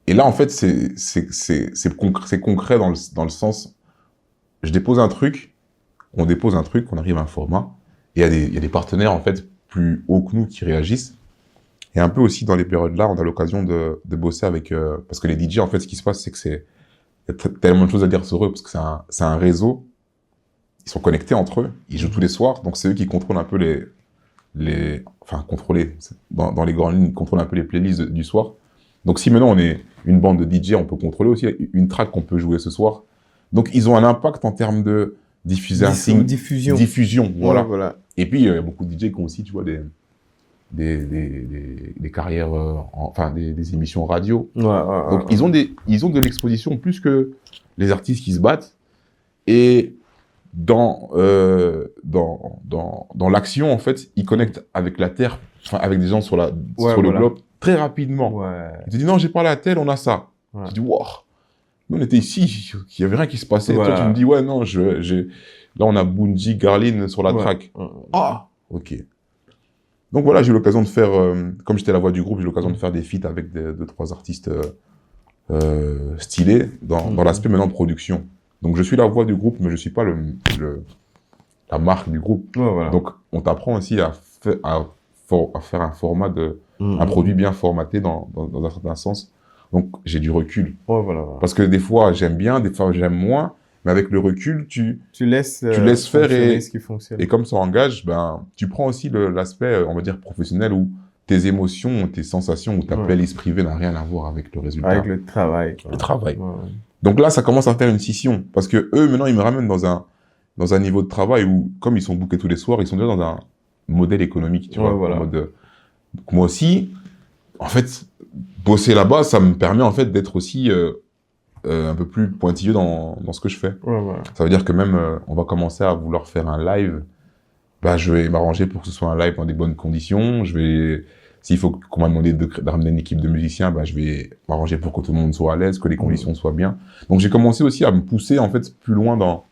Et là, en fait, c'est concret dans le sens, on dépose un truc, on arrive à un format, et il y a des partenaires, en fait, plus hauts que nous qui réagissent. Et un peu aussi, dans les périodes-là, on a l'occasion de bosser avec... parce que les DJ, en fait, ce qui se passe, c'est que il y a tellement de choses à dire sur eux, parce que c'est un réseau, ils sont connectés entre eux, ils jouent tous les soirs, donc c'est eux qui contrôlent un peu contrôler, dans les grandes lignes, ils contrôlent un peu les playlists du soir. Donc si maintenant on est une bande de DJ, on peut contrôler aussi une track qu'on peut jouer ce soir. Donc ils ont un impact en termes de diffusion, voilà. Et puis il y a beaucoup de DJ qui ont aussi, tu vois, des carrières, des émissions radio. Donc ils ont de l'exposition plus que les artistes qui se battent. Et dans l'action, en fait, ils connectent avec la terre, avec des gens sur le globe très rapidement. Ils te disent non, j'ai parlé à tel, on a ça. Tu dis wow. Nous on était ici, il y avait rien qui se passait. Toi tu me dis ouais non, là on a Bunji, Garlin sur la track. Ah, ok. Donc voilà, j'ai eu l'occasion de faire, comme j'étais la voix du groupe, j'ai eu l'occasion de faire des feats avec 2-3 artistes stylés dans l'aspect maintenant de production. Donc je suis la voix du groupe, mais je suis pas la marque du groupe. Donc on t'apprend aussi à faire un format un produit bien formaté dans un certain sens, Donc, j'ai du recul. Ouais, voilà, voilà. Parce que des fois, j'aime bien, des fois, j'aime moins. Mais avec le recul, tu laisses laisses faire fonctionner ce qui fonctionne. et comme ça engage, ben, tu prends aussi l'aspect, on va dire, professionnel où tes émotions, tes sensations ou ta playlist privée n'a rien à voir avec le résultat. Avec le travail. Le travail. Ouais. Donc là, ça commence à faire une scission. Parce que eux, maintenant, ils me ramènent dans un niveau de travail où, comme ils sont bookés tous les soirs, ils sont déjà dans un modèle économique, tu vois. Voilà. En mode, donc moi aussi, en fait, bosser là-bas, ça me permet, en fait, d'être aussi un peu plus pointilleux dans ce que je fais. Ouais, voilà. Ça veut dire que même, on va commencer à vouloir faire un live. Bah, je vais m'arranger pour que ce soit un live dans des bonnes conditions. S'il faut qu'on m'a demandé de ramener une équipe de musiciens, bah, je vais m'arranger pour que tout le monde soit à l'aise, que les conditions soient bien. Donc, j'ai commencé aussi à me pousser, en fait, plus loin dans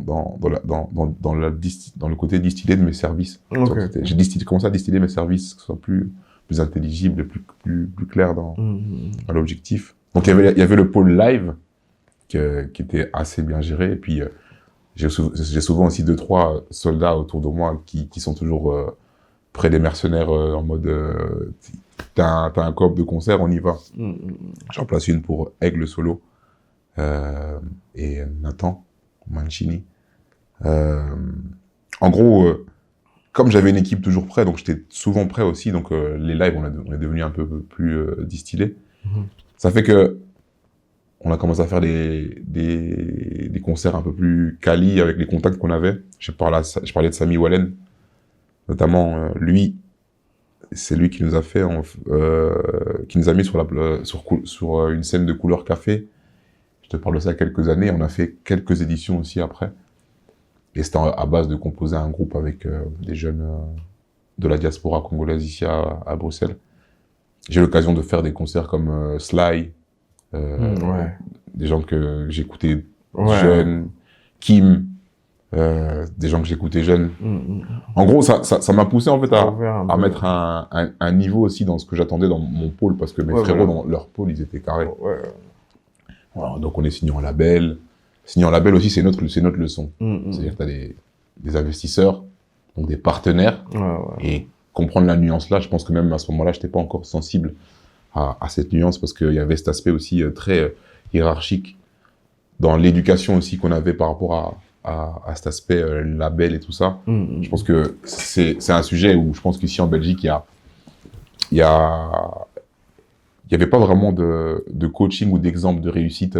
le côté distillé de mes services. Okay. J'ai commencé à distiller mes services, que ce soit plus intelligible, plus clair dans l'objectif. Donc, il y avait le pôle live qui était assez bien géré. Et puis, j'ai souvent aussi 2-3 soldats autour de moi qui sont toujours près des mercenaires en mode t'as un coop de concert, on y va. J'en place une pour Aigle Solo et Nathan Mancini. En gros, comme j'avais une équipe toujours prêt, donc j'étais souvent prêt aussi, donc les lives, on est devenu un peu plus distillés. Ça fait que on a commencé à faire des concerts un peu plus quali avec les contacts qu'on avait. Je parlais de Sami Wallen, notamment lui. C'est lui qui nous a fait, qui nous a mis sur une scène de couleur café. Je te parle de ça il y a quelques années. On a fait quelques éditions aussi après. Et c'était à base de composer un groupe avec des jeunes de la diaspora congolaise ici à Bruxelles. J'ai eu l'occasion de faire des concerts comme Sly, des gens que j'écoutais jeunes, Kim, des gens que j'écoutais jeunes. En gros, ça m'a poussé en fait à mettre un niveau aussi dans ce que j'attendais dans mon pôle, parce que mes frérots dans leur pôle, ils étaient carrés. Voilà, donc on est signé en label. Signé en label aussi, c'est notre leçon. C'est-à-dire que tu as des investisseurs, donc des partenaires, et comprendre la nuance là, je pense que même à ce moment-là, je n'étais pas encore sensible à cette nuance, parce qu'il y avait cet aspect aussi très hiérarchique dans l'éducation aussi qu'on avait par rapport à cet aspect label et tout ça. Je pense que c'est un sujet où je pense qu'ici en Belgique, il y avait pas vraiment de coaching ou d'exemple de réussite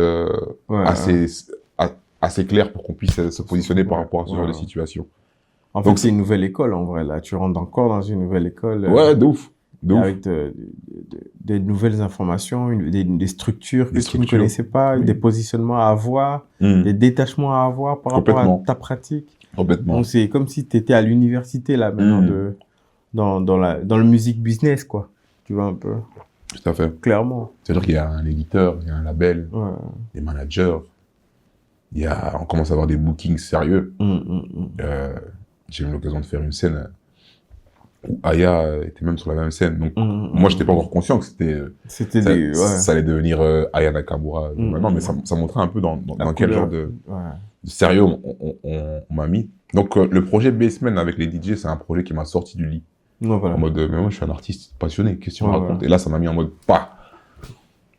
assez clair pour qu'on puisse se positionner par rapport à ce genre de situation. En fait, c'est une nouvelle école, en vrai, là. Tu rentres encore dans une nouvelle école. Ouais, de ouf. Avec des nouvelles informations, des structures que tu ne connaissais pas, des positionnements à avoir, des détachements à avoir par rapport à ta pratique. Complètement. Donc, c'est comme si tu étais à l'université, là, maintenant, dans le music business, quoi. Tu vois, un peu. Tout à fait. Clairement. C'est-à-dire qu'il y a un éditeur, il y a un label, des managers, on commence à avoir des bookings sérieux. J'ai eu l'occasion de faire une scène où Aya était même sur la même scène. Donc, moi, je n'étais pas encore conscient que ça allait devenir Aya Nakamura maintenant, mais ça montrait un peu dans quel genre de sérieux on m'a mis. Donc, le projet Basement avec les DJ, c'est un projet qui m'a sorti du lit. En mode, mais moi, je suis un artiste passionné, qu'est-ce que tu me racontes? Et là, ça m'a mis en mode, pas.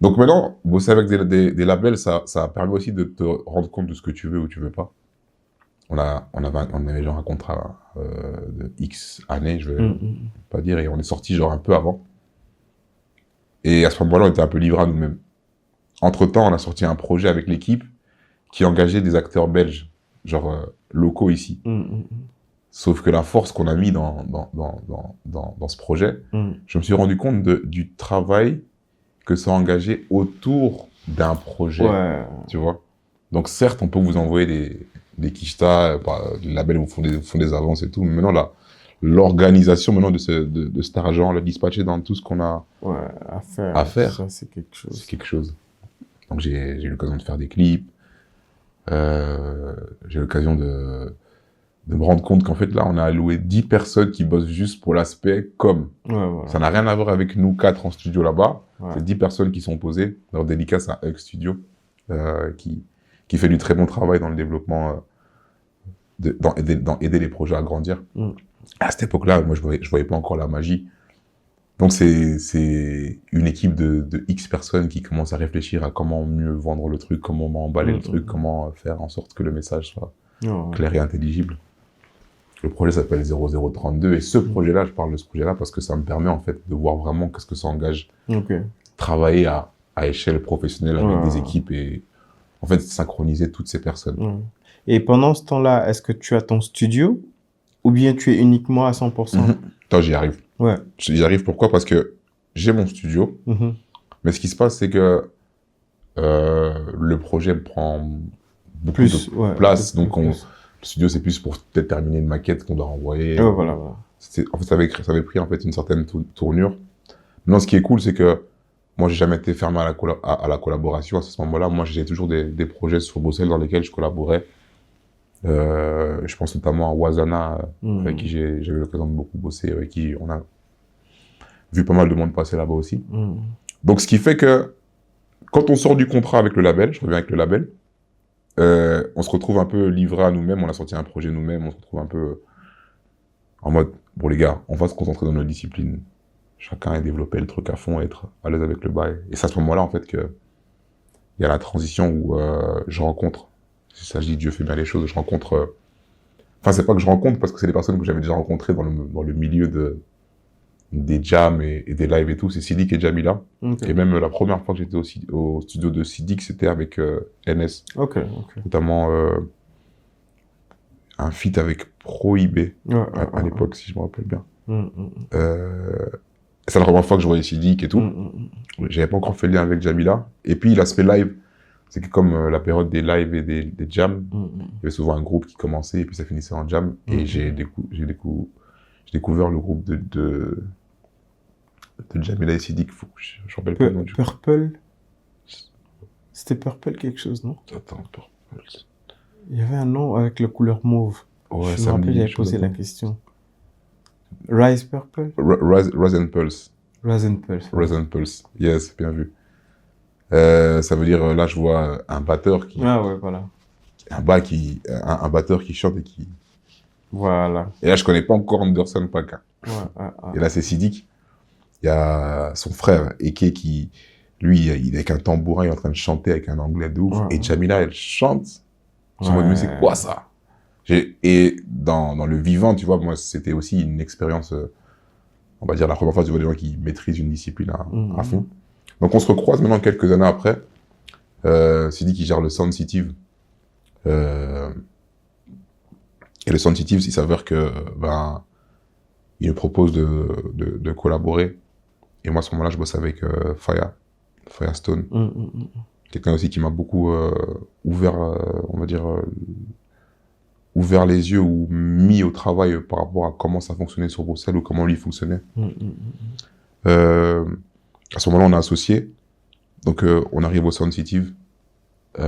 Donc maintenant, bosser avec des labels, ça permet aussi de te rendre compte de ce que tu veux ou tu veux pas. On avait genre un contrat de X années, je vais pas dire, et on est sorti genre un peu avant. Et à ce moment-là, on était un peu livrés à nous-mêmes. Entre-temps, on a sorti un projet avec l'équipe qui engageait des acteurs belges, genre locaux ici. Sauf que la force qu'on a mis dans ce projet, je me suis rendu compte du travail que ça a engagé autour d'un projet, tu vois. Donc certes, on peut vous envoyer des quichetas, les labels vous font des avances et tout, mais maintenant, l'organisation maintenant de cet argent, le dispatcher dans tout ce qu'on a à faire, ça, c'est quelque chose. C'est quelque chose. Donc j'ai eu l'occasion de faire des clips, j'ai eu l'occasion de me rendre compte qu'en fait, là, on a alloué 10 personnes qui bossent juste pour l'aspect com. Ça n'a rien à voir avec nous 4 en studio là-bas. C'est 10 personnes qui sont posées. Alors, dédicace à Hug Studio, qui fait du très bon travail dans le développement, dans aider les projets à grandir. À cette époque-là, moi, je voyais pas encore la magie. Donc, c'est une équipe de X personnes qui commence à réfléchir à comment mieux vendre le truc, comment emballer le truc, comment faire en sorte que le message soit clair et intelligible. Le projet s'appelle 0032 et ce projet-là, je parle de ce projet-là parce que ça me permet en fait de voir vraiment qu'est-ce que ça engage. Travailler à échelle professionnelle avec des équipes et en fait synchroniser toutes ces personnes. Et pendant ce temps-là, est-ce que tu as ton studio ou bien tu es uniquement à 100%? Attends, j'y arrive. Ouais. J'y arrive pourquoi? Parce que j'ai mon studio, mais ce qui se passe, c'est que le projet prend beaucoup de place, donc le studio, c'est plus pour peut-être terminer une maquette qu'on doit envoyer. Voilà. En fait, ça avait pris en fait une certaine tournure. Maintenant, ce qui est cool, c'est que moi, j'ai jamais été fermé à la collaboration à ce moment-là. Moi, j'ai toujours des projets sur Bruxelles dans lesquels je collaborais. Je pense notamment à Wazana, avec qui j'avais l'occasion de beaucoup bosser, avec qui on a vu pas mal de monde passer là-bas aussi. Donc, ce qui fait que quand on sort du contrat avec le label, je reviens avec le label, on se retrouve un peu livré à nous-mêmes, on a sorti un projet nous-mêmes, on se retrouve un peu en mode, bon les gars, on va se concentrer dans nos disciplines. Chacun a développé le truc à fond, être à l'aise avec le bail. Et c'est à ce moment-là, en fait, que il y a la transition où je rencontre, il s'agit de Dieu fait bien les choses, je rencontre... Enfin, c'est pas que je rencontre, parce que c'est des personnes que j'avais déjà rencontrées dans le milieu des jams et des lives et tout, c'est Sidik et Jamila. Et même la première fois que j'étais au studio de Sidik, c'était avec NS. Notamment un feat avec Prohibé, à l'époque, si je me rappelle bien. C'est la première fois que je voyais Sidik et tout. J'avais pas encore fait le lien avec Jamila. Et puis, l'aspect live, c'est que comme la période des lives et des jams, il y avait souvent un groupe qui commençait et puis ça finissait en jam. Et j'ai découvert le groupe de Jamila et Sidik. Je me rappelle pas le nom du groupe. Purple. C'était Purple quelque chose, non? Attends, Purple. Il y avait un nom avec la couleur mauve. Ouais, je me rappelle, j'avais posé la question. Rise Purple? Rise and Pulse. Rise and Pulse. Rise and Pulse. Yes, bien vu. Ça veut dire, là, je vois un batteur qui... Ah ouais, voilà. Un batteur qui chante et qui... Voilà. Et là, je connais pas encore Anderson Paak. Et là, c'est Sidik. Il y a son frère, Eke, qui... Lui, il est avec un tambourin, il est en train de chanter avec un anglais de ouf. Et Jamila, elle chante. Je me dis, mais c'est quoi ça? Et dans le vivant, tu vois, moi, c'était aussi une expérience, on va dire, la première fois, tu vois des gens qui maîtrisent une discipline à fond. Donc, on se recroise maintenant quelques années après. Sidik qui gère le Sensitive. Et le Sensitive, il s'avère que, il me propose de collaborer. Et moi, à ce moment-là, je bosse avec Firestone. Quelqu'un aussi qui m'a beaucoup ouvert, on va dire, ouvert les yeux ou mis au travail par rapport à comment ça fonctionnait sur Bruxelles ou comment lui fonctionnait. À ce moment-là, on est associés. Donc, on arrive au Sensitive. Il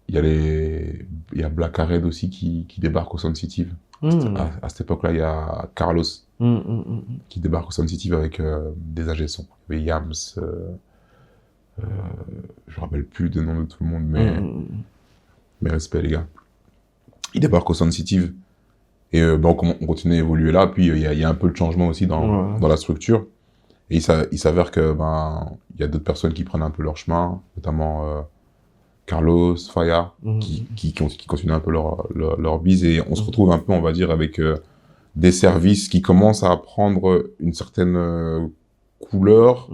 y a Black Red aussi qui débarque au Sensitive. À cette époque-là, il y a Carlos qui débarque au Sensitive avec des AG sons. Il y avait Yams. Je me rappelle plus des noms de tout le monde, mais respect, les gars. Il débarque au Sensitive. Et on continue à évoluer là. Puis, il y a un peu de changement aussi dans la structure. Et il s'avère que il y a d'autres personnes qui prennent un peu leur chemin, notamment Carlos, Faya, qui continuent un peu leur bise. Et on se retrouve un peu, on va dire, avec des services qui commencent à prendre une certaine couleur,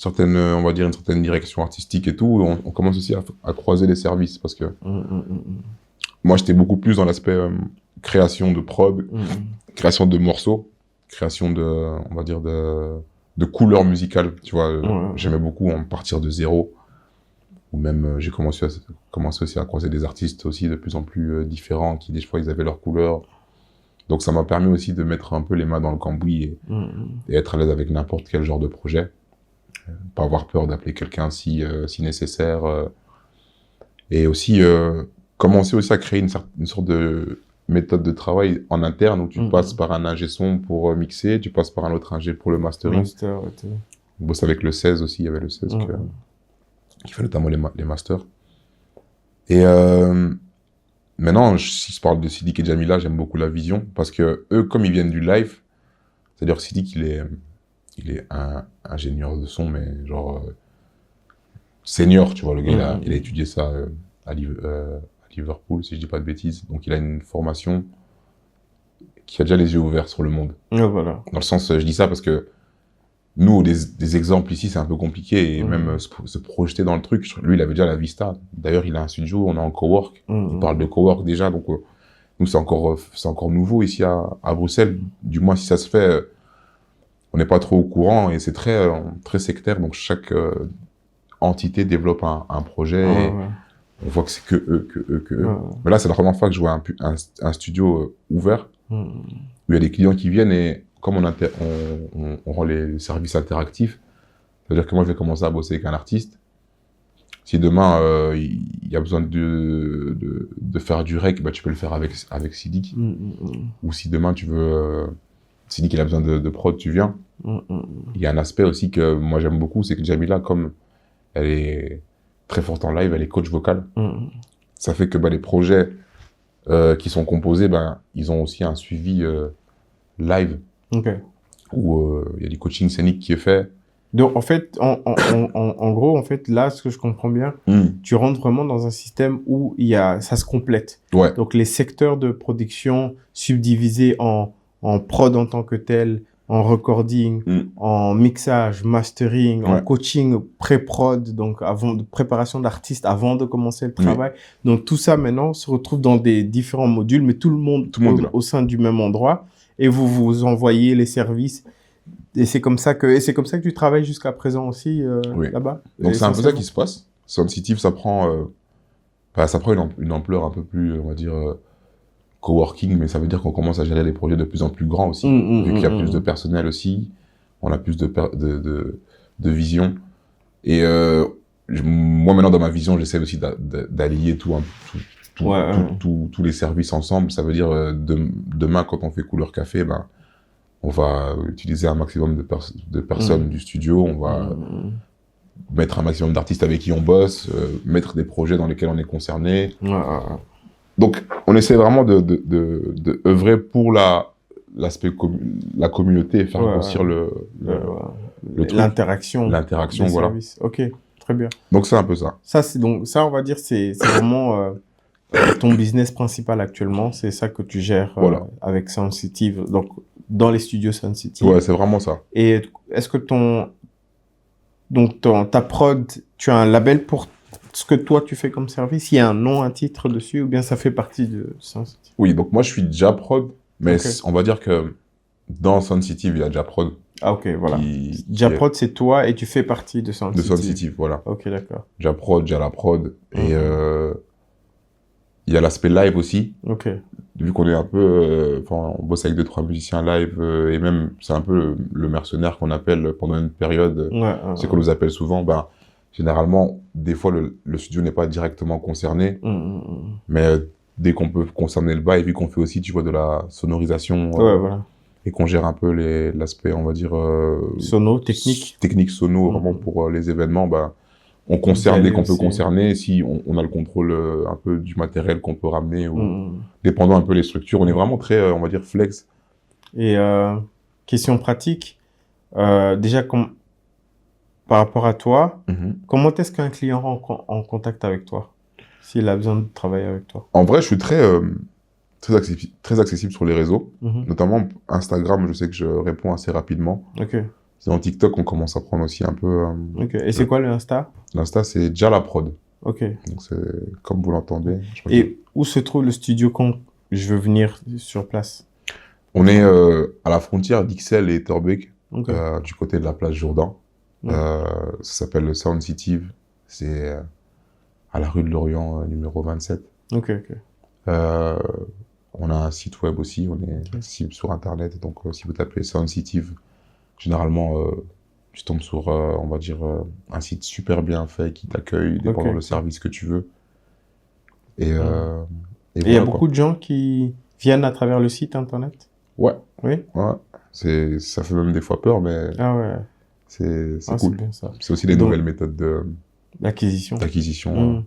on va dire une certaine direction artistique et tout. Et on commence aussi à croiser les services parce que moi, j'étais beaucoup plus dans l'aspect création de prod, création de morceaux, création on va dire, de couleurs musicales, tu vois. J'aimais beaucoup en partir de zéro. Ou même, j'ai commencé aussi à croiser des artistes aussi de plus en plus différents, qui des fois, ils avaient leur couleur. Donc, ça m'a permis aussi de mettre un peu les mains dans le cambouis et être à l'aise avec n'importe quel genre de projet. Pas avoir peur d'appeler quelqu'un si nécessaire. Et aussi, commencer aussi à créer une sorte de méthode de travail en interne où tu passes par un ingé son pour mixer, tu passes par un autre ingé pour le mastering. On bosse avec le 16 aussi, il y avait le 16 qui fait notamment les masters. Et maintenant, si je parle de Sidik et Jamila, j'aime beaucoup la vision parce que eux, comme ils viennent du live, C'est-à-dire que Sidic, il est un ingénieur de son, mais genre senior, tu vois. Le gars, il a étudié ça à Liverpool, si je dis pas de bêtises. Donc, il a une formation qui a déjà les yeux ouverts sur le monde. Voilà. Dans le sens, je dis ça parce que nous, des exemples ici, c'est un peu compliqué. Et même se projeter dans le truc, lui, il avait déjà la vista. D'ailleurs, il a un studio, on est en cowork. Il parle de cowork déjà, donc nous, c'est encore nouveau ici à Bruxelles. Du moins, si ça se fait, on n'est pas trop au courant et c'est très sectaire. Donc, chaque entité développe un projet et on voit que c'est que eux. Mais là, c'est la première fois que je vois un studio ouvert où il y a des clients qui viennent et comme on rend les services interactifs, c'est-à-dire que moi, je vais commencer à bosser avec un artiste. Si demain, il y a besoin de faire du rec, bah, tu peux le faire avec Sidic. Ou si demain, tu veux... Sidic, il a besoin de prod, tu viens. Il y a un aspect aussi que moi, j'aime beaucoup, c'est que Jamila, comme elle est très forte en live, elle est coach vocal. Ça fait que bah, les projets qui sont composés, bah, ils ont aussi un suivi live. Où il y a du coaching scénique qui est fait. Donc, en fait, en gros, en fait, là, ce que je comprends bien, tu rentres vraiment dans un système où ça se complète. Ouais. Donc, les secteurs de production subdivisés en prod en tant que tel, en recording, en mixage, mastering, en coaching pré-prod, donc préparation d'artistes avant de commencer le travail. Donc, tout ça, maintenant, se retrouve dans des différents modules, mais tout le monde au sein du même endroit. Et vous vous envoyez les services. Et c'est comme ça que tu travailles jusqu'à présent aussi là-bas. Donc c'est un peu ça qui se passe. Sensitive, ça prend une ampleur un peu plus, on va dire, coworking, mais ça veut dire qu'on commence à gérer des projets de plus en plus grands aussi. Vu qu'il y a plus de personnel aussi, on a plus de vision. Et moi maintenant dans ma vision, j'essaie aussi d'allier tous les services ensemble. Ça veut dire demain quand on fait Couleur Café, ben on va utiliser un maximum de personnes du studio, on va mettre un maximum d'artistes avec qui on bosse, mettre des projets dans lesquels on est concerné. Donc, on essaie vraiment de œuvrer pour l'aspect la communauté et faire grossir le truc. L'interaction, voilà. Services. Ok, très bien. Donc, c'est un peu ça. Ça, on va dire, c'est vraiment ton business principal actuellement. C'est ça que tu gères avec Sensitive. Donc, dans les studios Sensitive. Ouais, c'est vraiment ça. Et est-ce que ta prod, tu as un label pour ce que toi tu fais comme service? Il y a un nom, un titre dessus, ou bien ça fait partie de Sensitive? Oui, donc moi je suis Japrod, mais on va dire que dans Sensitive, il y a Japrod. Ah, ok, voilà. Japrod, c'est toi et tu fais partie de Sensitive. De Sensitive, voilà. Ok, d'accord. Japrod, Jalaprod, et il y a l'aspect live aussi. Ok. Vu qu'on est un peu, on bosse avec 2-3 musiciens live, et même, c'est un peu le mercenaire qu'on appelle pendant une période. C'est qu'on nous appelle souvent, généralement, des fois, le studio n'est pas directement concerné, mais dès qu'on peut concerner le bail, vu qu'on fait aussi, tu vois, de la sonorisation, et qu'on gère un peu l'aspect, on va dire... technique sono, vraiment pour les événements, on concerne dès qu'on peut concerner, si on a le contrôle un peu du matériel qu'on peut ramener, ou dépendant un peu les structures, on est vraiment très, on va dire, flex. Et question pratique, déjà, par rapport à toi, comment est-ce qu'un client rentre en contact avec toi, s'il a besoin de travailler avec toi? En vrai, je suis très accessible sur les réseaux, notamment Instagram, je sais que je réponds assez rapidement. Ok. Dans TikTok, on commence à prendre aussi un peu... Ok. Et c'est quoi le Insta? L'Insta, c'est Jalaprod. Ok. Donc, c'est comme vous l'entendez. Et où se trouve le studio quand je veux venir sur place? On est à la frontière d'Ixelles et Torbeek, du côté de la place Jourdain. Ça s'appelle le Sensitive. C'est à la rue de Lorient, numéro 27. Ok. On a un site web aussi, on est accessible sur Internet. Donc, si vous tapez Sensitive, généralement, tu tombes sur, on va dire, un site super bien fait qui t'accueille, dépendant le service que tu veux. Et il y a beaucoup de gens qui viennent à travers le site Internet? Ouais. Oui? Ouais. Ça fait même des fois peur, mais c'est cool. C'est bien ça. C'est aussi des nouvelles méthodes d'acquisition.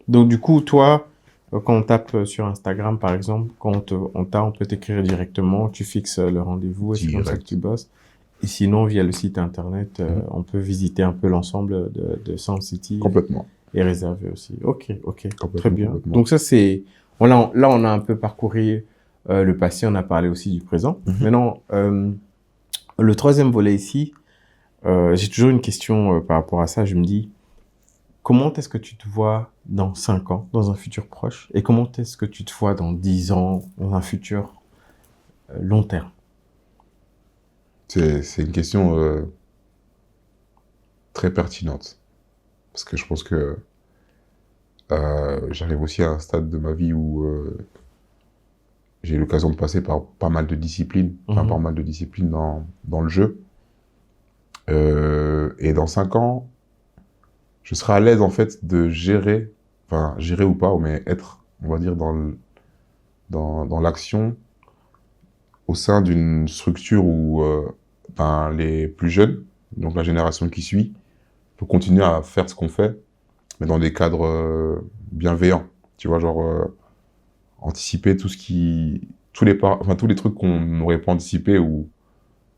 Donc, du coup, toi, Quand on tape sur Instagram, par exemple, quand on peut t'écrire directement, tu fixes le rendez-vous et c'est comme ça que tu bosses. Et sinon, via le site internet, on peut visiter un peu l'ensemble de Sound City. Complètement. Et réserver aussi. Ok, très bien. Complètement. Donc ça, c'est... Là, on a un peu parcouru le passé, on a parlé aussi du présent. Maintenant, le troisième volet ici, j'ai toujours une question par rapport à ça. Je me dis, comment est-ce que tu te vois dans 5 ans, dans un futur proche? Et comment est-ce que tu te vois dans 10 ans, dans un futur long terme? C'est une question très pertinente. Parce que je pense que j'arrive aussi à un stade de ma vie où j'ai eu l'occasion de passer par pas mal de disciplines, pas mal de disciplines dans le jeu. Et dans 5 ans, je serai à l'aise en fait de gérer ou pas, mais être, on va dire, dans l'action au sein d'une structure où les plus jeunes, donc la génération qui suit, peut continuer à faire ce qu'on fait, mais dans des cadres bienveillants. Tu vois, genre anticiper tous les trucs qu'on n'aurait pas anticipé ou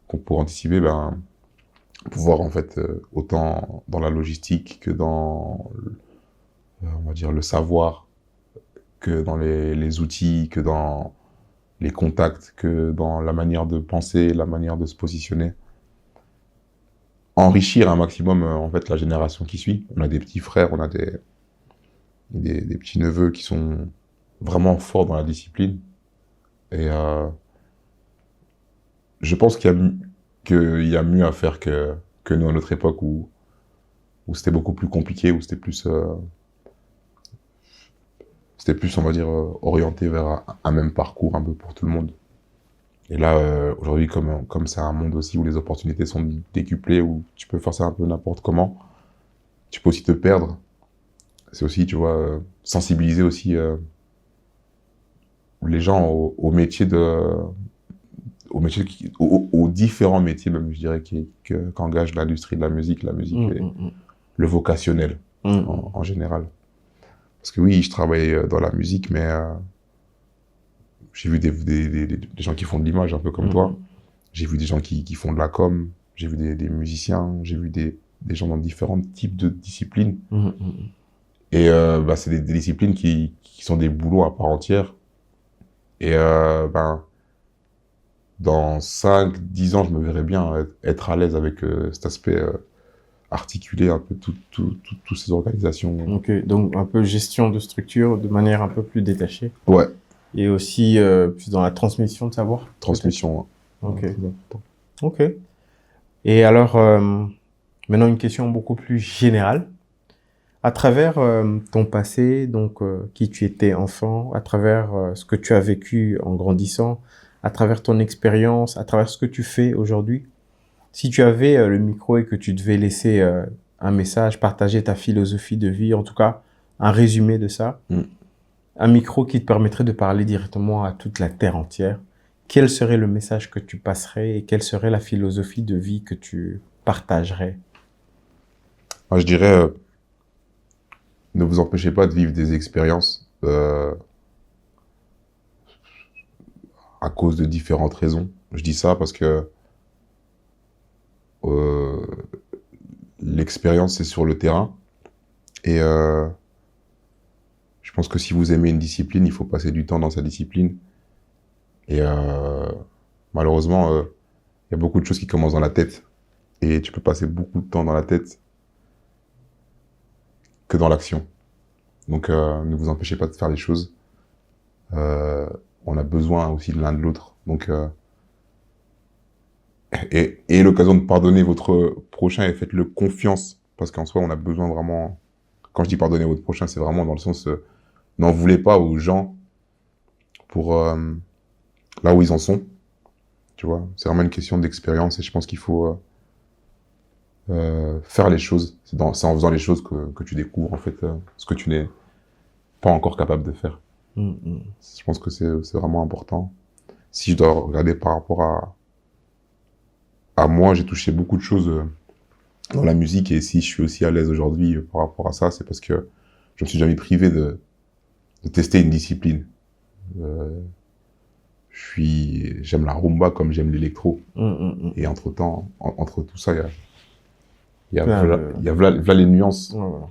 qu'on pourrait anticiper, pouvoir en fait autant dans la logistique que dans on va dire le savoir, que dans les outils, que dans les contacts, que dans la manière de penser, la manière de se positionner. Enrichir un maximum en fait la génération qui suit. On a des petits frères, on a des petits neveux qui sont vraiment forts dans la discipline. Et je pense qu'il y a mieux à faire que nous à notre époque où c'était beaucoup plus compliqué, où c'était plus, on va dire, orienté vers un même parcours un peu pour tout le monde. Et là, aujourd'hui, comme c'est un monde aussi où les opportunités sont décuplées, où tu peux faire ça un peu n'importe comment, tu peux aussi te perdre. C'est aussi, tu vois, sensibiliser aussi les gens aux différents métiers, même je dirais, qu'engage l'industrie de la musique et le vocationnel en général. Parce que oui, je travaille dans la musique, mais j'ai vu des gens qui font de l'image, un peu comme toi. J'ai vu des gens qui font de la com, j'ai vu des musiciens, j'ai vu des gens dans différents types de disciplines. Et c'est des disciplines qui sont des boulots à part entière. Et dans 5-10 ans, je me verrais bien être à l'aise avec cet aspect articuler un peu toutes ces organisations. Ok, donc un peu gestion de structure de manière un peu plus détachée. Ouais. Et aussi plus dans la transmission de savoir. Transmission. Ok. Ok. Et alors, maintenant une question beaucoup plus générale. À travers ton passé, donc qui tu étais enfant, à travers ce que tu as vécu en grandissant, à travers ton expérience, à travers ce que tu fais aujourd'hui, si tu avais le micro et que tu devais laisser un message, partager ta philosophie de vie, en tout cas un résumé de ça, un micro qui te permettrait de parler directement à toute la terre entière, quel serait le message que tu passerais et quelle serait la philosophie de vie que tu partagerais? Moi, je dirais, ne vous empêchez pas de vivre des expériences à cause de différentes raisons. Je dis ça parce que l'expérience, c'est sur le terrain. Et je pense que si vous aimez une discipline, il faut passer du temps dans sa discipline. Et malheureusement, il y a beaucoup de choses qui commencent dans la tête. Et tu peux passer beaucoup de temps dans la tête que dans l'action. Donc, ne vous empêchez pas de faire les choses. On a besoin aussi de l'un de l'autre. Donc, et l'occasion de pardonner votre prochain et faites-le confiance. Parce qu'en soi, on a besoin vraiment... Quand je dis pardonner votre prochain, c'est vraiment dans le sens... n'en voulez pas aux gens pour là où ils en sont. Tu vois, c'est vraiment une question d'expérience et je pense qu'il faut faire les choses. C'est en faisant les choses que tu découvres en fait ce que tu n'es pas encore capable de faire. Je pense que c'est vraiment important. Si je dois regarder par rapport à moi, j'ai touché beaucoup de choses dans la musique et si je suis aussi à l'aise aujourd'hui par rapport à ça, c'est parce que je me suis jamais privé tester une discipline. J'aime la rumba comme j'aime l'électro. Et entre tout ça, il y a voilà les nuances. Voilà.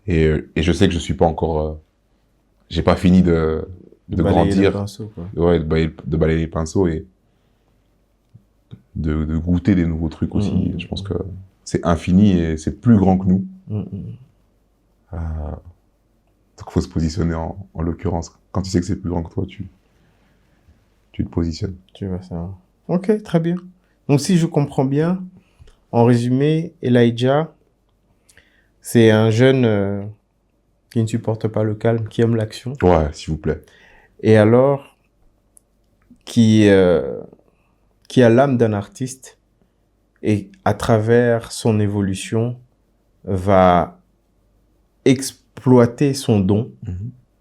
Et je sais que je suis pas encore, j'ai pas fini de Balayer grandir. le pinceau, quoi. Ouais, de balayer les pinceaux et de goûter des nouveaux trucs aussi. Je pense que c'est infini et c'est plus grand que nous. Donc, faut se positionner en l'occurrence. Quand tu sais que c'est plus grand que toi, tu te positionnes. Tu vois ça. Ok, très bien. Donc, si je comprends bien, en résumé, Elijah, c'est un jeune qui ne supporte pas le calme, qui aime l'action. Ouais, s'il vous plaît. Et alors, qui a l'âme d'un artiste et à travers son évolution, va exploiter son don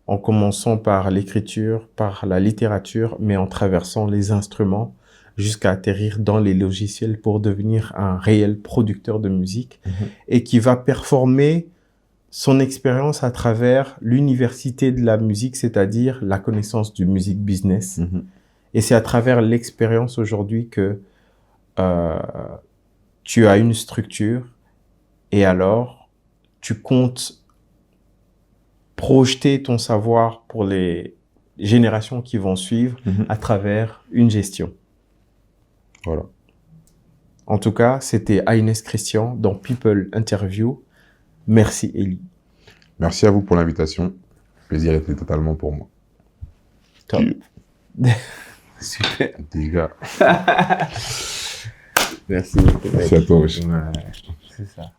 en commençant par l'écriture, par la littérature, mais en traversant les instruments jusqu'à atterrir dans les logiciels pour devenir un réel producteur de musique et qui va performer son expérience à travers l'université de la musique, c'est-à-dire la connaissance du music business. Et c'est à travers l'expérience aujourd'hui que tu as une structure et alors tu comptes projeter ton savoir pour les générations qui vont suivre à travers une gestion. Voilà. En tout cas, c'était Aïnès Christian dans People Interview. Merci, Elie. Merci à vous pour l'invitation. Le plaisir était totalement pour moi. Top. Super. Les gars. Merci beaucoup. Merci à toi aussi. Ouais, c'est ça.